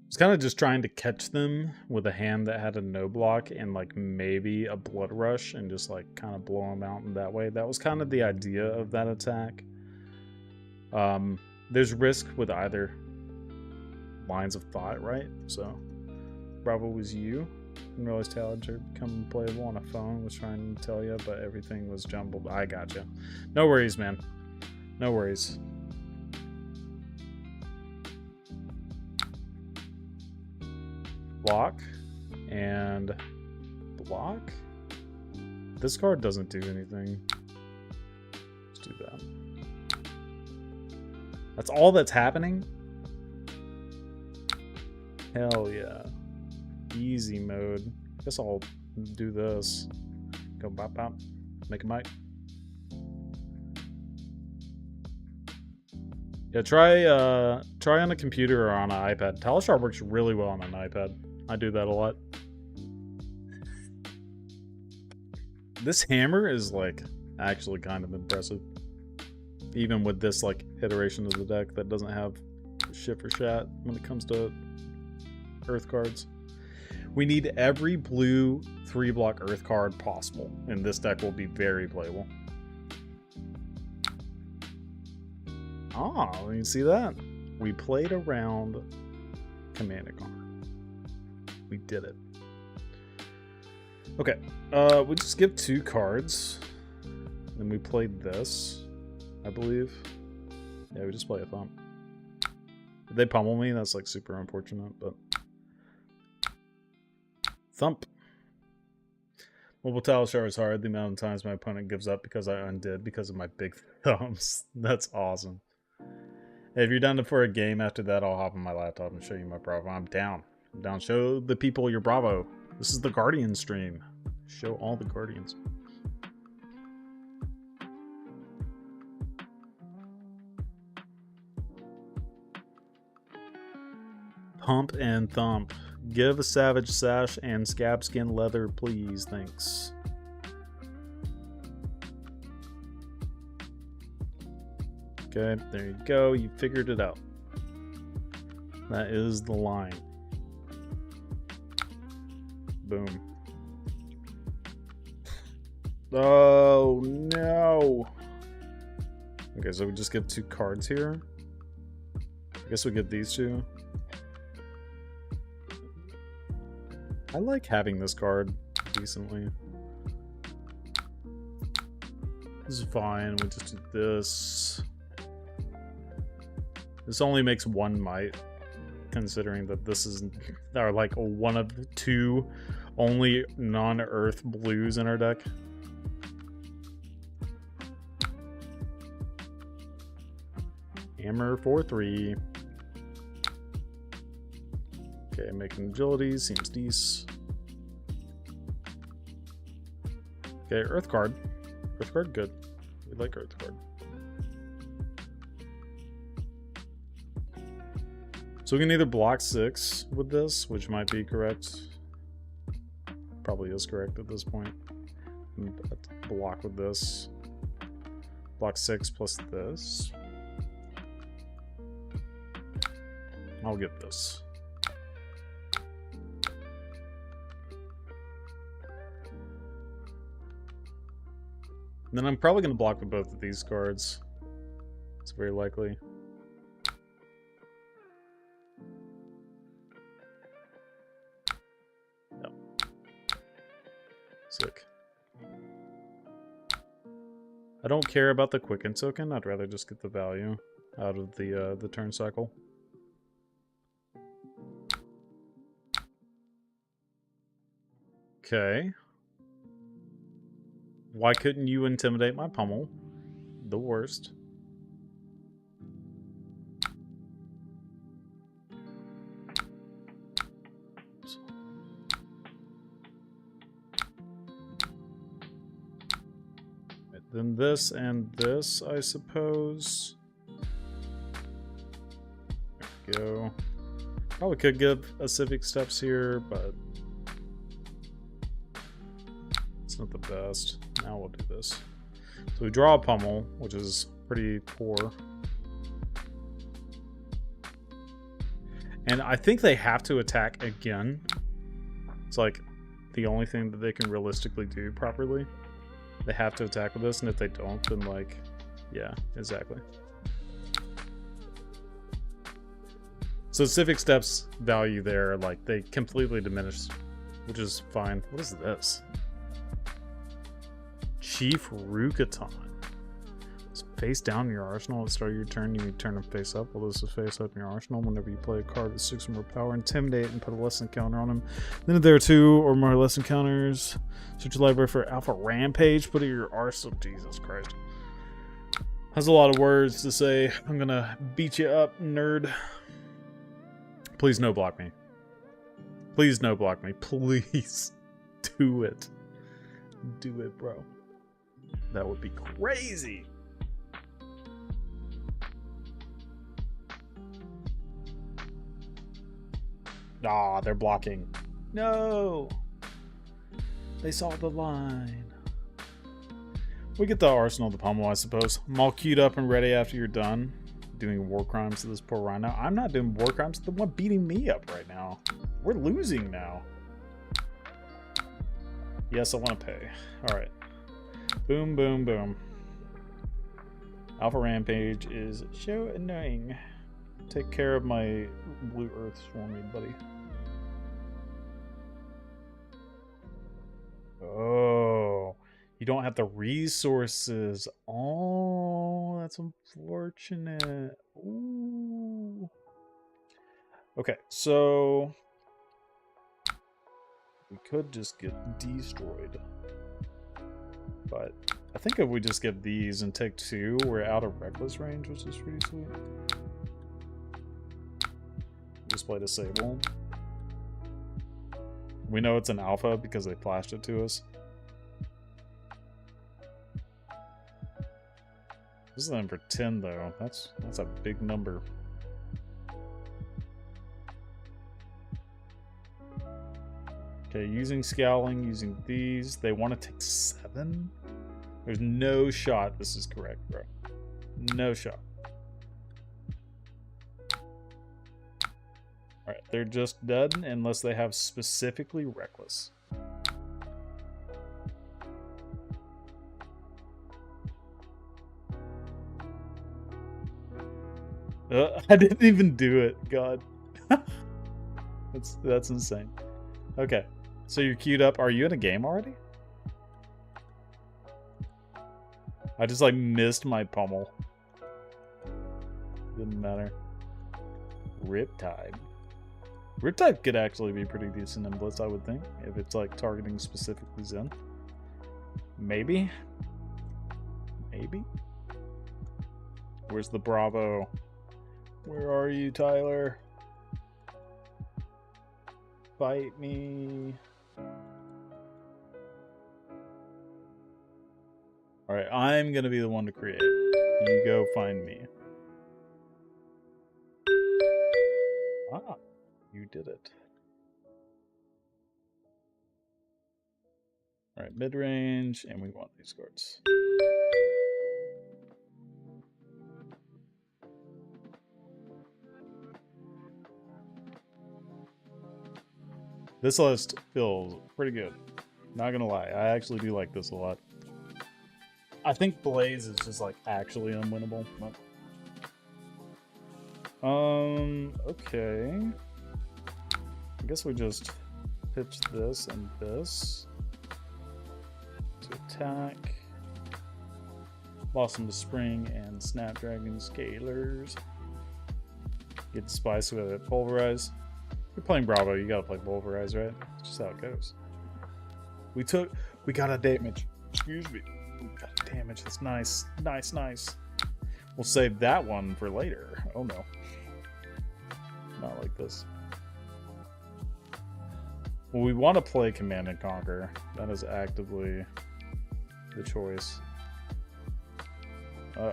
I was kind of just trying to catch them with a hand that had a no block and like maybe a blood rush and just like kind of blow them out in that way. That was kind of the idea of that attack. There's risk with either lines of thought, right? So Bravo was you. Didn't realize talent had become playable on a phone. Was trying to tell you, but everything was jumbled. I gotcha. No worries, man. No worries. Block and block. This card doesn't do anything. Let's do that. That's all that's happening? Hell yeah. Easy mode. Guess I'll do this. Go bop bop. Make a mic. Yeah, try on a computer or on an iPad. Talishar works really well on an iPad. I do that a lot. This hammer is like actually kind of impressive. Even with this like iteration of the deck that doesn't have shit for shat when it comes to earth cards. We need every blue 3-block earth card possible, and this deck will be very playable. Ah, you see that? We played around Command and Conquer. We did it. Okay, we just give 2 cards. Then we played this, I believe. Yeah, we just play a thump. If they pummel me, that's like super unfortunate, but... Thump. Mobile tile shower is hard. The amount of times my opponent gives up because I undid because of my big thumbs. That's awesome. Hey, if you're down for a game after that, I'll hop on my laptop and show you my Bravo. I'm down. I'm down. Show the people your Bravo. This is the Guardian stream. Show all the Guardians. Pump and thump. Give a savage sash and scab skin leather, please. Thanks. Okay, there you go. You figured it out. That is the line. Boom. Oh, no. Okay, so we just get 2 cards here. I guess we get these 2. I like having this card decently. This is fine. We just do this. This only makes 1 might, considering that this is like one of the 2 only non-earth blues in our deck. Hammer for 3. Okay, making agility seems decent. Okay, Earth card. Earth card, good. We like Earth card. So we can either block 6 with this, which might be correct. Probably is correct at this point. Block with this. Block 6 plus this. I'll get this. And then I'm probably going to block with both of these cards. It's very likely. Yep. Sick. I don't care about the Quicken token. I'd rather just get the value out of the turn cycle. Okay. Why couldn't you intimidate my pummel? The worst. Right, then this and this, I suppose. There we go. Probably could give a Civic Steps here, but it's not the best. Now we'll do this. So we draw a pummel, which is pretty poor. And I think they have to attack again. It's like the only thing that they can realistically do properly. They have to attack with this, and if they don't, then like, yeah, exactly. So Civic Steps value there, like, they completely diminish, which is fine. What is this? Chief Rukaton. It's face down in your arsenal. At the start of your turn, you turn them face up. While this is face up in your arsenal, whenever you play a card with 6 or more power, intimidate and put a lesson counter on him. Then if there are 2 or more lesson counters, search your library for Alpha Rampage. Put it in your arsenal. Jesus Christ. Has a lot of words to say. I'm gonna beat you up, nerd. Please no block me. Please no block me. Please do it. Do it, bro. That would be crazy. Ah, they're blocking. No. They saw the line. We get the arsenal, the pummel, I suppose. I'm all queued up and ready after you're done doing war crimes to this poor Rhino. I'm not doing war crimes. The one beating me up right now. We're losing now. Yes, I want to pay. All right. Boom, boom, boom. Alpha Rampage is so annoying. Take care of my blue earth for me, buddy. Oh, you don't have the resources. Oh, that's unfortunate. Ooh. Okay, so we could just get destroyed. But I think if we just get these and take 2, we're out of reckless range, which is pretty sweet. Display disable. We know it's an alpha because they flashed it to us. This is number 10 though. That's a big number. Okay, using scowling, using these. They want to take 7? There's no shot this is correct, bro. No shot. Alright, they're just dead unless they have specifically reckless. I didn't even do it. God. That's insane. Okay. So you're queued up. Are you in a game already? I just like missed my pummel. Didn't matter. Riptide. Riptide could actually be pretty decent in Blitz, I would think. If it's like targeting specifically Zen. Maybe. Maybe. Where's the Bravo? Where are you, Tyler? Fight me. Alright, I'm gonna be the one to create. You go find me. Ah, you did it. Alright, mid-range, and we want these cards. This list feels pretty good. Not gonna lie, I actually do like this a lot. I think Blaze is just like actually unwinnable. But... okay. I guess we just pitch this and this to attack. Blossom to Spring and Snapdragon Scalers. Get Spice with it. Pulverize. You're playing Bravo, you gotta play Pulverize, right? That's just how it goes. We got a damage. Excuse me. We got a damage. That's nice. Nice, nice. We'll save that one for later. Oh no. Not like this. Well, we want to play Command and Conquer. That is actively the choice. Uh-oh.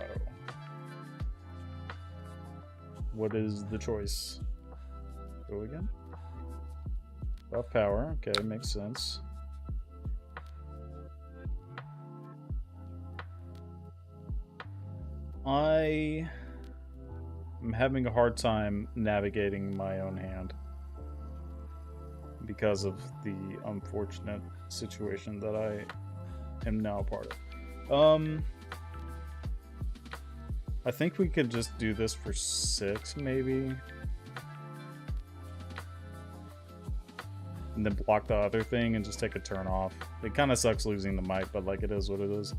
What is the choice? Go again? Buff power. Okay, makes sense. I am having a hard time navigating my own hand because of the unfortunate situation that I am now a part of. I think we could just do this for 6, maybe. And then block the other thing and just take a turn off. It kind of sucks losing the mic, but like it is what it is.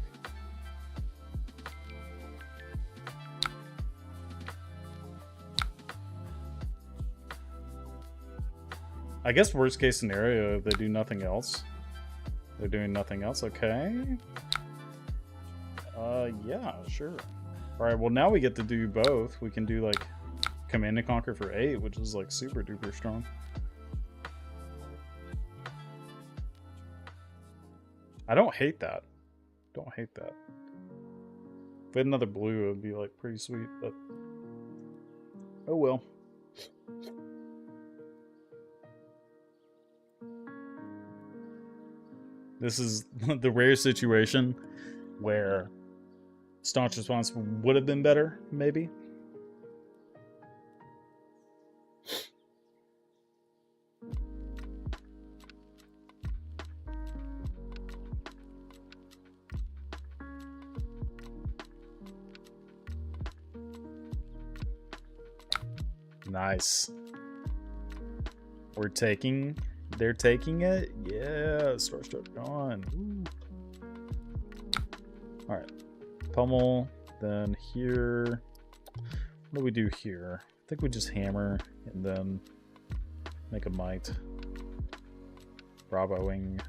I guess worst case scenario, if they do nothing else. They're doing nothing else, okay. Yeah, sure. Alright, well now we get to do both. We can do like Command and Conquer for 8, which is like super duper strong. I don't hate that. Don't hate that. If we had another blue, it would be like pretty sweet, but oh well. This is the rare situation where staunch response would have been better, maybe. Nice. They're taking it. Yeah, start on. All right, pummel. Then here, what do we do here? I think we just hammer and then make a mite. Bravoing.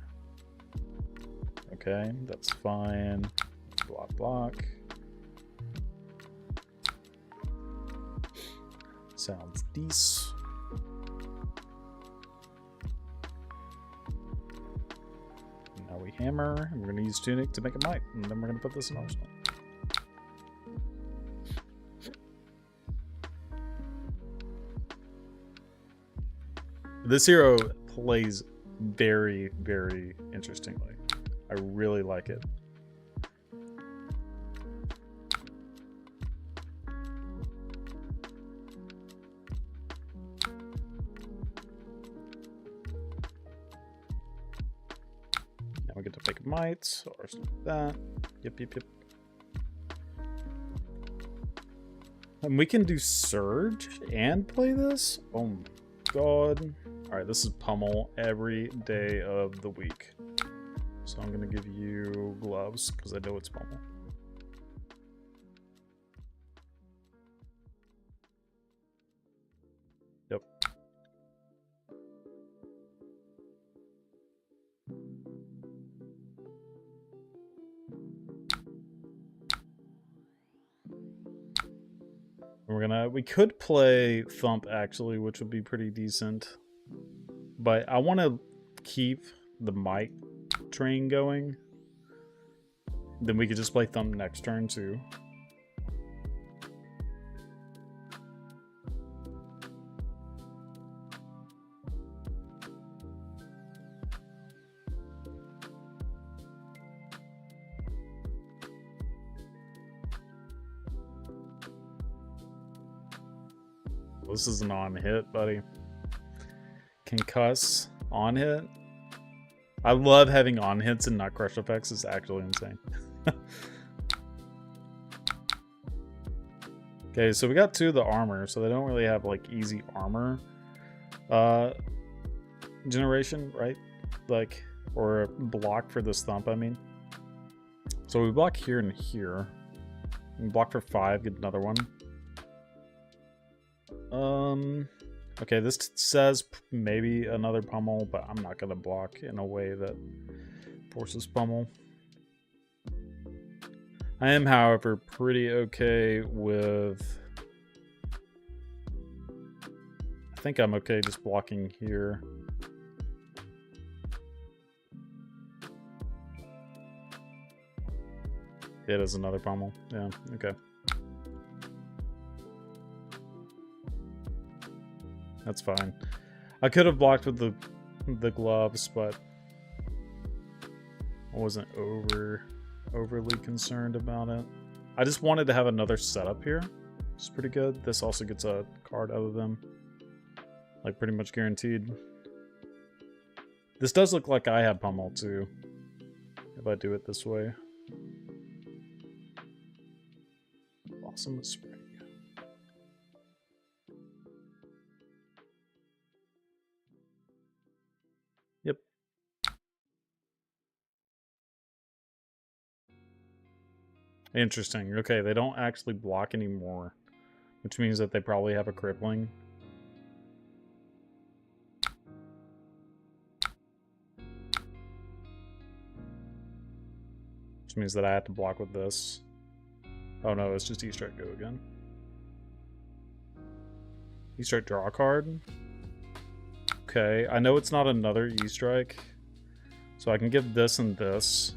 Okay, that's fine. Block, block. Sounds decent. Now we hammer, and we're going to use Tunic to make a might, and then we're going to put this in Arsenal. This hero plays very, very interestingly. I really like it. Now we get to make a might, or something like that. Yep, yep, yep. And we can do Surge and play this? Oh my god. Alright, this is pummel every day of the week. So I'm going to give you gloves, because I know it's pummel. Yep. We could play Thump, actually, which would be pretty decent. But I want to keep the might train going. Then we could just play Thump next turn too. This is an on hit, buddy. Concuss on hit. I love having on hits and not crush effects. It's actually insane. Okay, so we got 2 of the armor, so they don't really have like easy armor generation, right? Like, or a block for this Thump, I mean. So we block here and here. We block for 5, get another one. Okay, this says maybe another pummel, but I'm not gonna block in a way that forces pummel. I am, however, pretty okay with... I think I'm okay just blocking here. It is another pummel. Yeah, okay. That's fine. I could have blocked with the gloves, but I wasn't overly concerned about it. I just wanted to have another setup here. It's pretty good. This also gets a card out of them. Like, pretty much guaranteed. This does look like I have pummel, too. If I do it this way. Awesome spring. Yep. Interesting. Okay, they don't actually block anymore, which means that they probably have a crippling. Which means that I have to block with this. Oh no, it's just E-Strike go again. E-Strike draw a card. Okay, I know it's not another E-Strike, so I can give this and this.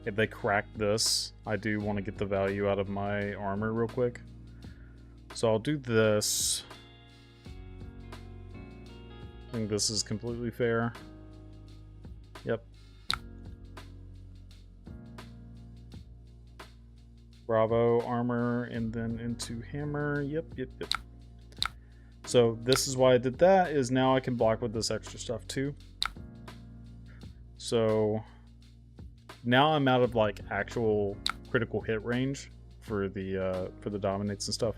If they crack this, I do want to get the value out of my armor real quick. So I'll do this. I think this is completely fair. Yep. Bravo, armor, and then into hammer. Yep, yep, yep. So this is why I did that, is now I can block with this extra stuff too. So now I'm out of like actual critical hit range for the dominates and stuff.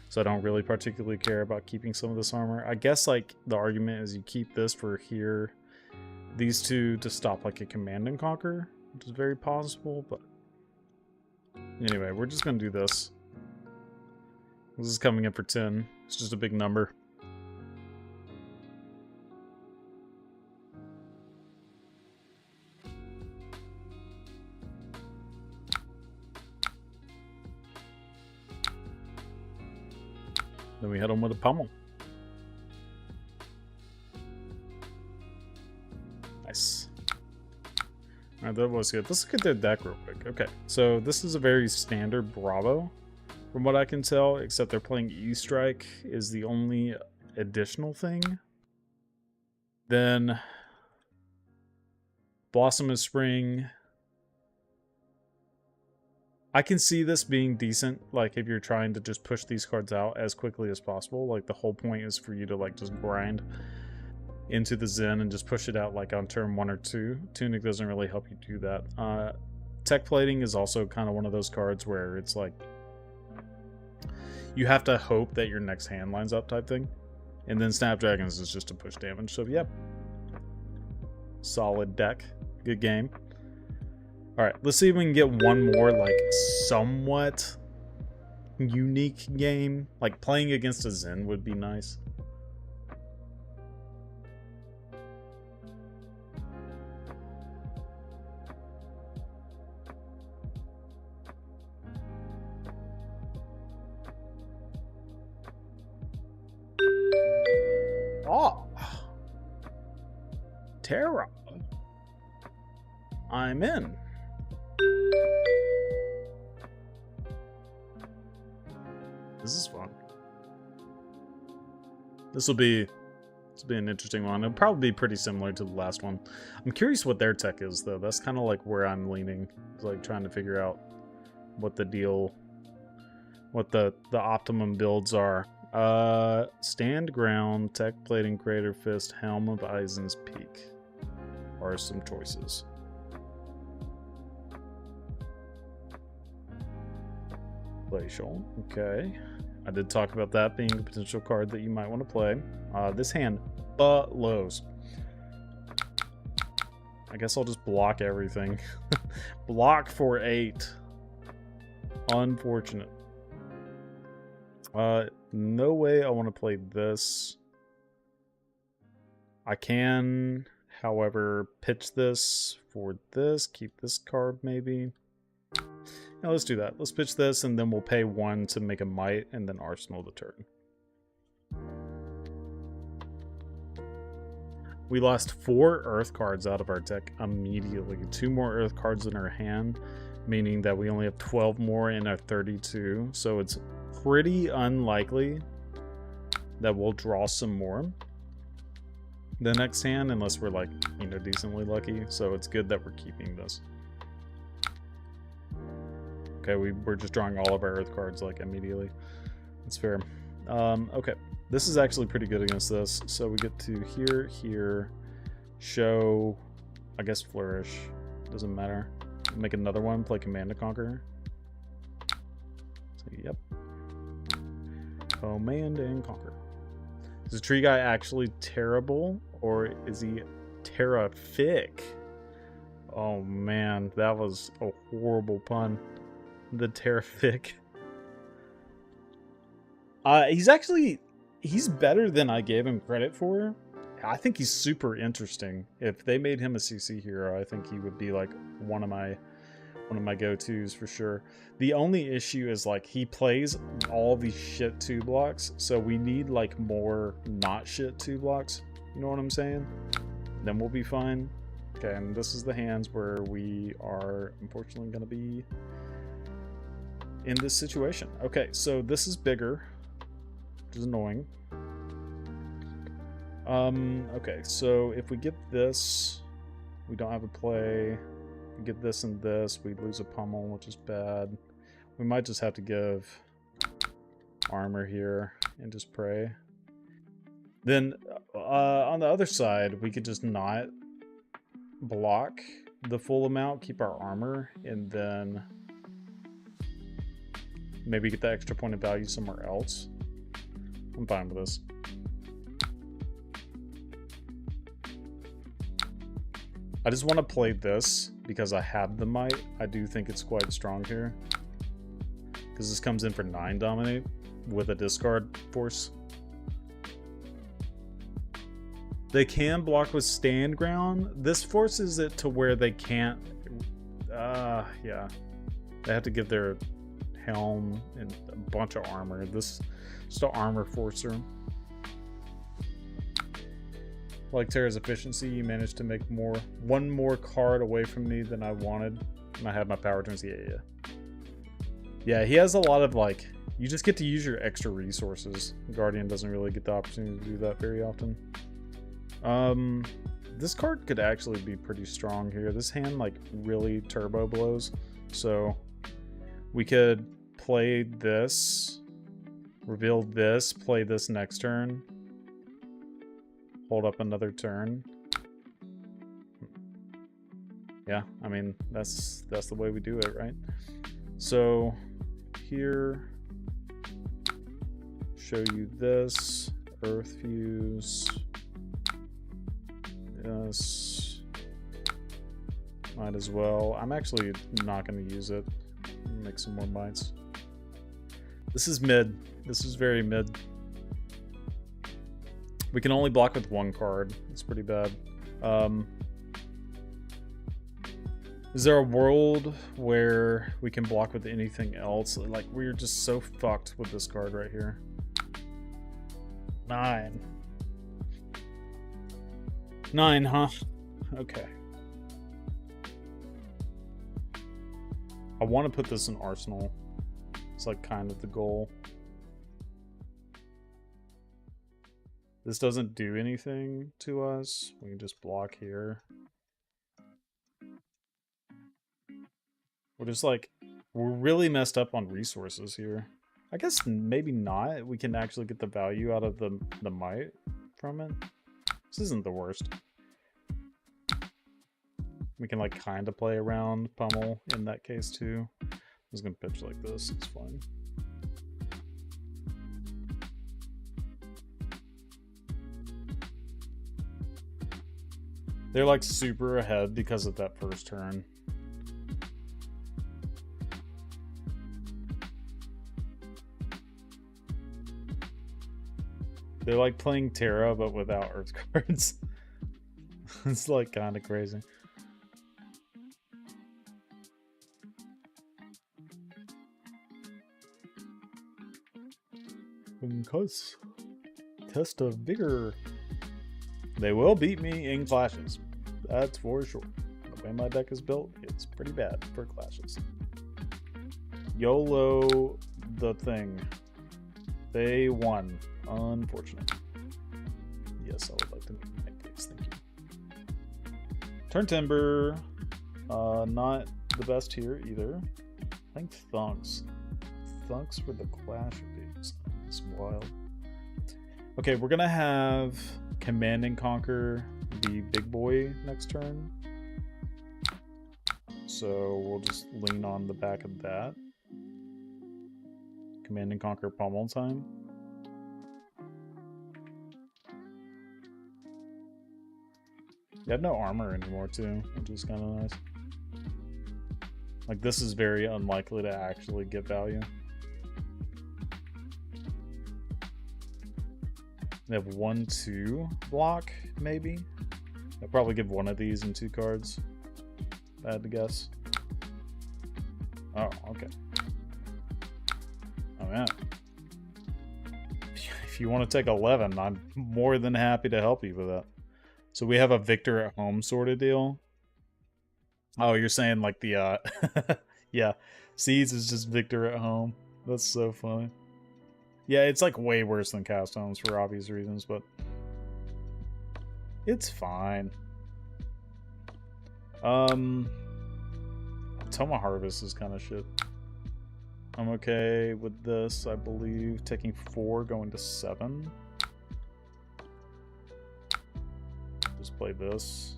So I don't really particularly care about keeping some of this armor. I guess like the argument is you keep this for here, these two to stop like a command and conquer, which is very possible, but anyway, we're just gonna do this. This is coming in for 10. It's just a big number. Then we hit them with a pummel. Nice. Alright, that was good. Let's look at their deck real quick. Okay, so this is a very standard Bravo, from what I can tell, except they're playing E-Strike is the only additional thing. Then Blossom of Spring. I can see this being decent, like if you're trying to just push these cards out as quickly as possible. Like the whole point is for you to like just grind into the Zen and just push it out like on turn 1 or 2. Tunic doesn't really help you do that. Tech Plating is also kind of one of those cards where it's like you have to hope that your next hand lines up type thing. And then Snapdragons is just to push damage. So yep. Solid deck. Good game. Alright, let's see if we can get one more like somewhat unique game. Like playing against a Zen would be nice. Oh, Terra'ble. I'm in. This is fun. This will be an interesting one. It'll probably be pretty similar to the last one. I'm curious what their tech is though. That's kind of like where I'm leaning. It's like trying to figure out what the deal, what the optimum builds are. Stand Ground, Tech Plating, Crater Fist, Helm of Eisen's Peak are some choices. Glacial, okay. I did talk about that being a potential card that you might want to play. This hand blows. I guess I'll just block everything. Block for 8. Unfortunate. No way I want to play this. I can, however, pitch this for this. Keep this card maybe. Now let's do that. Let's pitch this and then we'll pay 1 to make a might and then arsenal the turn. We lost 4 earth cards out of our deck immediately. 2 more earth cards in our hand, meaning that we only have 12 more in our 32. So it's pretty unlikely that we'll draw some more the next hand unless we're like, you know, decently lucky. So it's good that we're keeping this. Okay, we're just drawing all of our earth cards like immediately. That's fair. Okay, this is actually pretty good against this. So we get to here, show, I guess flourish, doesn't matter. Make another one, play Command to Conquer. So, yep. Command and Conquer. Is the tree guy actually Terra'ble or is he Terra'fic? Oh man, that was a horrible pun. The Terra'fic. He's better than I gave him credit for. I think he's super interesting. If they made him a CC hero, I think he would be like one of my go-tos for sure. The only issue is like he plays all these shit 2 blocks, so we need like more not shit 2 blocks. You know what I'm saying? Then we'll be fine. Okay, and this is the hands where we are unfortunately going to be in this situation. Okay, so this is bigger, which is annoying. Okay, so if we get this, we don't have a play. We get this and this, we lose a pummel, which is bad. We might just have to give armor here and just pray. Then on the other side, we could just not block the full amount, keep our armor, and then maybe get the extra point of value somewhere else. I'm fine with this. I just want to play this because I have the might. I do think it's quite strong here. Because this comes in for 9 dominate with a discard force. They can block with stand ground. This forces it to where they can't. Yeah. They have to give their helm and a bunch of armor. This is just an armor forcer. Like Terra's efficiency, you managed to make one more card away from me than I wanted, and I had my power turns. Yeah, he has a lot of, like, you just get to use your extra resources. Guardian doesn't really get the opportunity to do that very often. This card could actually be pretty strong here. This hand, like, really turbo blows. So we could play this, reveal this, play this next turn, hold up another turn. Yeah, I mean, that's the way we do it, right? So here, show you this, Earth Fuse, this, might as well. I'm actually not going to use it. Make some more bites. This is mid. This is very mid. We can only block with one card. It's pretty bad. Is there a world where we can block with anything else? Like, we're just so fucked with this card right here. 9. 9, huh? Okay. I want to put this in Arsenal. It's like kind of the goal. This doesn't do anything to us. We can just block here. We're just like, we're really messed up on resources here. I guess maybe not. We can actually get the value out of the might from it. This isn't the worst. We can like kind of play around pummel in that case too. I'm just gonna pitch like this, it's fine. They're like super ahead because of that first turn. They're like playing Terra but without Earth cards. It's like kind of crazy. Because test of vigor. They will beat me in clashes. That's for sure. The way my deck is built, it's pretty bad for clashes. YOLO the thing. They won. Unfortunate. Yes, I would like to make my case. Thank you. Turn Timber. Not the best here either. I think Thunks. Thunks for the Clash of These. It's wild. Okay, we're gonna have Command and Conquer the big boy next turn. So we'll just lean on the back of that. Command and Conquer Pummel time. You have no armor anymore too, which is kind of nice. Like, this is very unlikely to actually get value. They have 1-2 block, maybe. I'll probably give one of these in 2 cards. If I had to guess. Oh, okay. Oh, yeah. If you want to take 11, I'm more than happy to help you with that. So we have a Victor at home sort of deal. Oh, you're saying like the, yeah. Seeds is just Victor at home. That's so funny. Yeah, it's like way worse than Cast Homes for obvious reasons, but it's fine. Toma Harvest is kind of shit. I'm okay with this, I believe. Taking 4, going to 7. Just play this.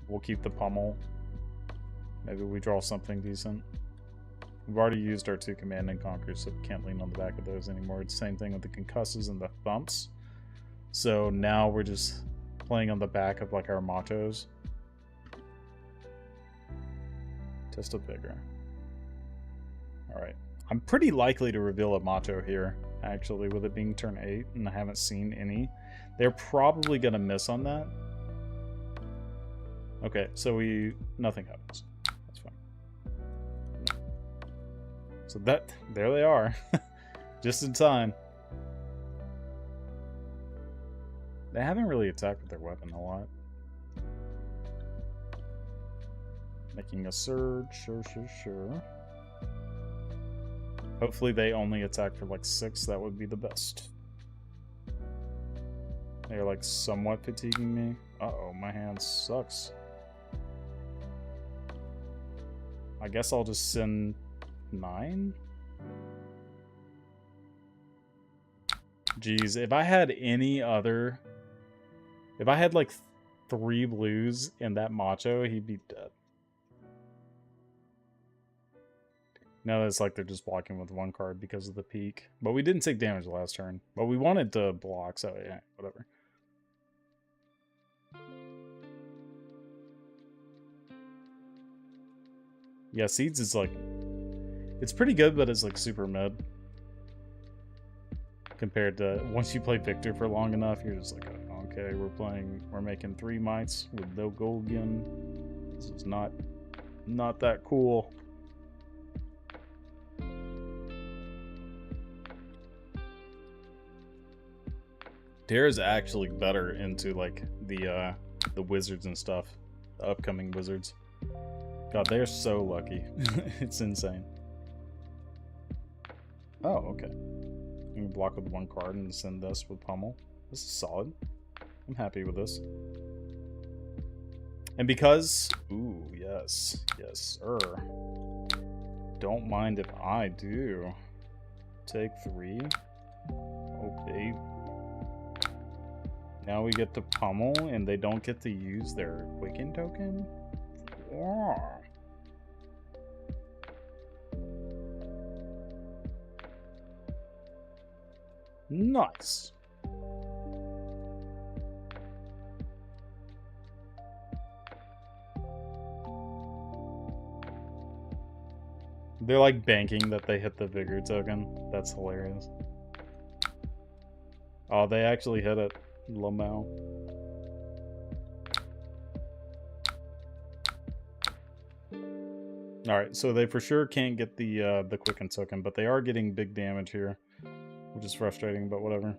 We'll keep the pummel. Maybe we draw something decent. We've already used our 2 Command and Conquers, so we can't lean on the back of those anymore. It's the same thing with the Concusses and the Thumps. So now we're just playing on the back of like our Mottos. Test of Vigor. Alright. I'm pretty likely to reveal a Motto here, actually, with it being turn 8, and I haven't seen any. They're probably going to miss on that. Okay, so nothing happens. That's fine. So there they are. Just in time. They haven't really attacked with their weapon a lot. Making a surge, sure. Hopefully they only attack for like 6, that would be the best. They're like somewhat fatiguing me. Uh-oh, my hand sucks. I guess I'll just send 9? Jeez, if I had any other... If I had like 3 blues in that macho, he'd be dead. Now it's like they're just blocking with 1 card because of the peak. But we didn't take damage last turn. But we wanted to block, so yeah, whatever. Yeah, Seeds is like... It's pretty good, but it's like super mid. Compared to... Once you play Victor for long enough, you're just like, oh, okay, we're making 3 mites with no gold again. This is not that cool. Terra's actually better into like the wizards and stuff. The upcoming wizards. God, they're so lucky. It's insane. Oh, okay. You can block with 1 card and send this with Pummel. This is solid. I'm happy with this. And because... Ooh, yes. Yes, sir. Don't mind if I do. Take 3. Oh, babe. Now we get to Pummel, and they don't get to use their Quicken token? Yeah. Nice. They're like banking that they hit the Vigor token. That's hilarious. Oh, they actually hit it. Lamau. Alright, so they for sure can't get the Quicken token, but they are getting big damage here. Which is frustrating, but whatever.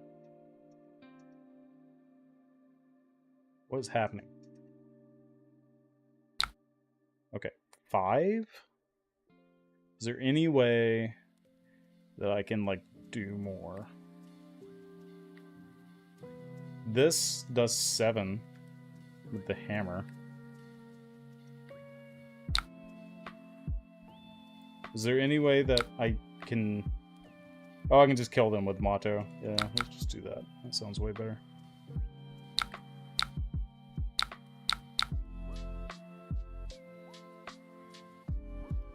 What is happening? Okay, 5? Is there any way that I can, like, do more? This does 7 with the hammer. Is there any way that I can... Oh, I can just kill them with Motto. Yeah, let's just do that. That sounds way better.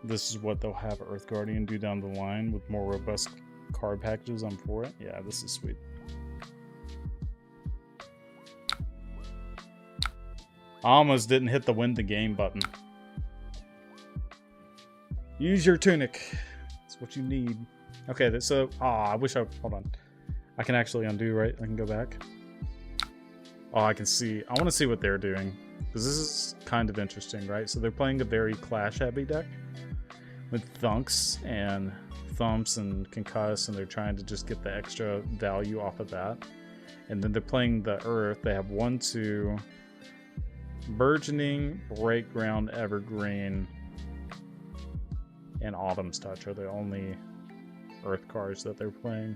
This is what they'll have Earth Guardian do down the line with more robust card packages. I'm for it. Yeah, this is sweet. I almost didn't hit the win the game button. Use your tunic. That's what you need. Okay, so... I wish I... Hold on. I can actually undo, right? I can go back. Oh, I can see... I want to see what they're doing. Because this is kind of interesting, right? So they're playing a very Clash-heavy deck. With Thunks and Thumps and Concuss. And they're trying to just get the extra value off of that. And then they're playing the Earth. They have 1, 2... Burgeoning, Breakground, Evergreen, and Autumn's Touch are the only Earth cards that they're playing.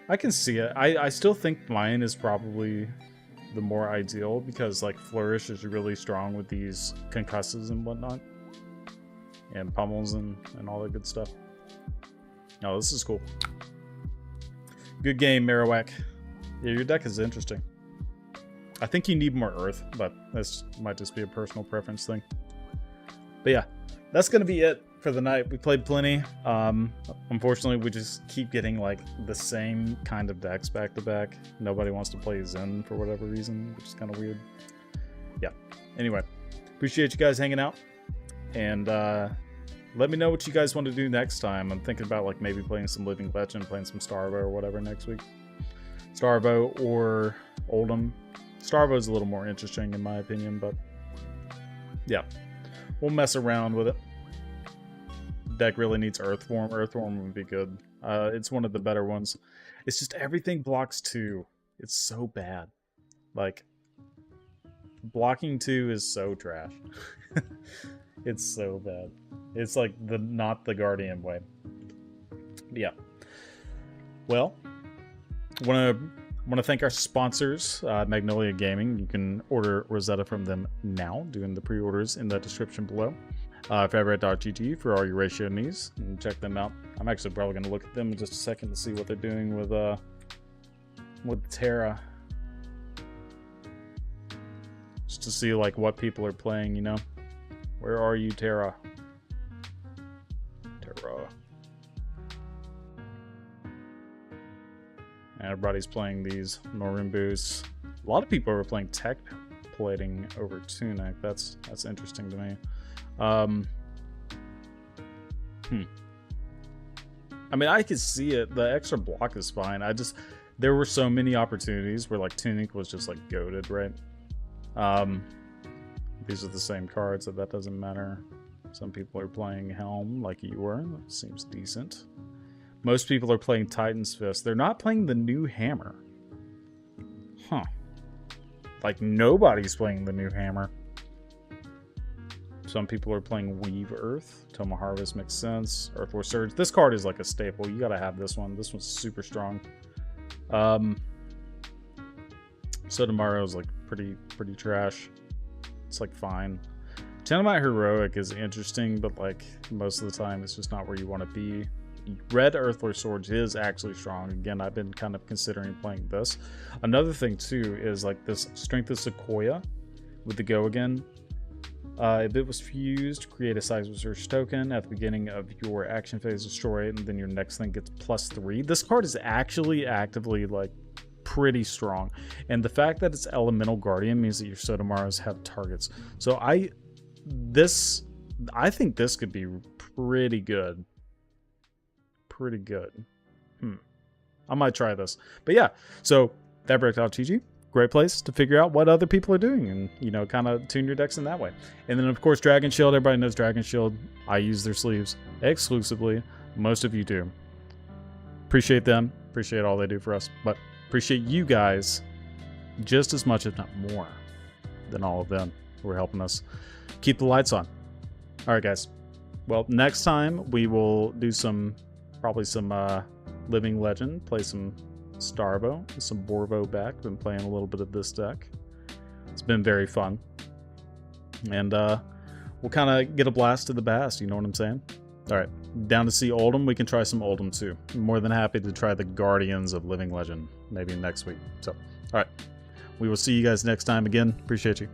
I can see it. I still think mine is probably the more ideal because like Flourish is really strong with these Concusses and whatnot. And Pummels and all that good stuff. Oh, this is cool. Good game, Marowak. Yeah, your deck is interesting. I think you need more Earth, but this might just be a personal preference thing. But yeah, that's going to be it for the night. We played plenty. Unfortunately, we just keep getting like the same kind of decks back to back. Nobody wants to play Zen for whatever reason, which is kind of weird. Yeah. Anyway, appreciate you guys hanging out. And let me know what you guys want to do next time. I'm thinking about like maybe playing some Living Legend, playing some Starvo or whatever next week. Starvo or Oldhim. Starvo's a little more interesting in my opinion, but yeah, we'll mess around with it. deck really needs Earthworm, Earthworm would be good. It's one of the better ones. It's just everything blocks 2. It's so bad. Like, blocking 2 is so trash. It's so bad. It's like not the Guardian way. But yeah. Well, want to thank our sponsors, Magnolia Gaming. You can order Rosetta from them now, doing the pre-orders in the description below. fabtcg for all your ratio needs, and check them out. I'm actually probably going to look at them in just a second to see what they're doing with Terra, just to see like what people are playing. You know, where are you, Terra? Terra. Everybody's playing these Northern boosts. A lot of people are playing tech plating over Tunic. That's interesting to me. I mean, I could see it. The extra block is fine. There were so many opportunities where like Tunic was just like goated, right? These are the same cards, so that doesn't matter. Some people are playing Helm like you were. That seems decent. Most people are playing Titan's Fist. They're not playing the new hammer. Huh. Like, nobody's playing the new hammer. Some people are playing Weave Earth. Toma Harvest makes sense. Earthwar Surge. This card is like a staple. You gotta have this one. This one's super strong. Sotomaro is like pretty trash. It's like fine. Tenemite Heroic is interesting, but like most of the time it's just not where you want to be. Red Earthwar Swords is actually strong. Again, I've been kind of considering playing this. Another thing too is like this Strength of Sequoia with the Go Again. If it was fused, create a Seismic Surge token at the beginning of your action phase, destroy it, and then your next thing gets +3. This card is actually actively like pretty strong, and the fact that it's Elemental Guardian means that your Sotomaros have targets. So I think this could be pretty good. Pretty good. I might try this. But yeah, so fabtcg, great place to figure out what other people are doing and, you know, kind of tune your decks in that way. And then, of course, Dragon Shield. Everybody knows Dragon Shield. I use their sleeves exclusively. Most of you do. Appreciate them. Appreciate all they do for us. But appreciate you guys just as much, if not more, than all of them who are helping us keep the lights on. All right, guys. Well, next time we will do probably some Living Legend, play some Starvo, some Borvo back. Been playing a little bit of this deck. It's been very fun. And we'll kind of get a blast of the past, you know what I'm saying? All right, down to see Oldhim. We can try some Oldhim too. I'm more than happy to try the Guardians of Living Legend maybe next week. So, all right. We will see you guys next time again. Appreciate you.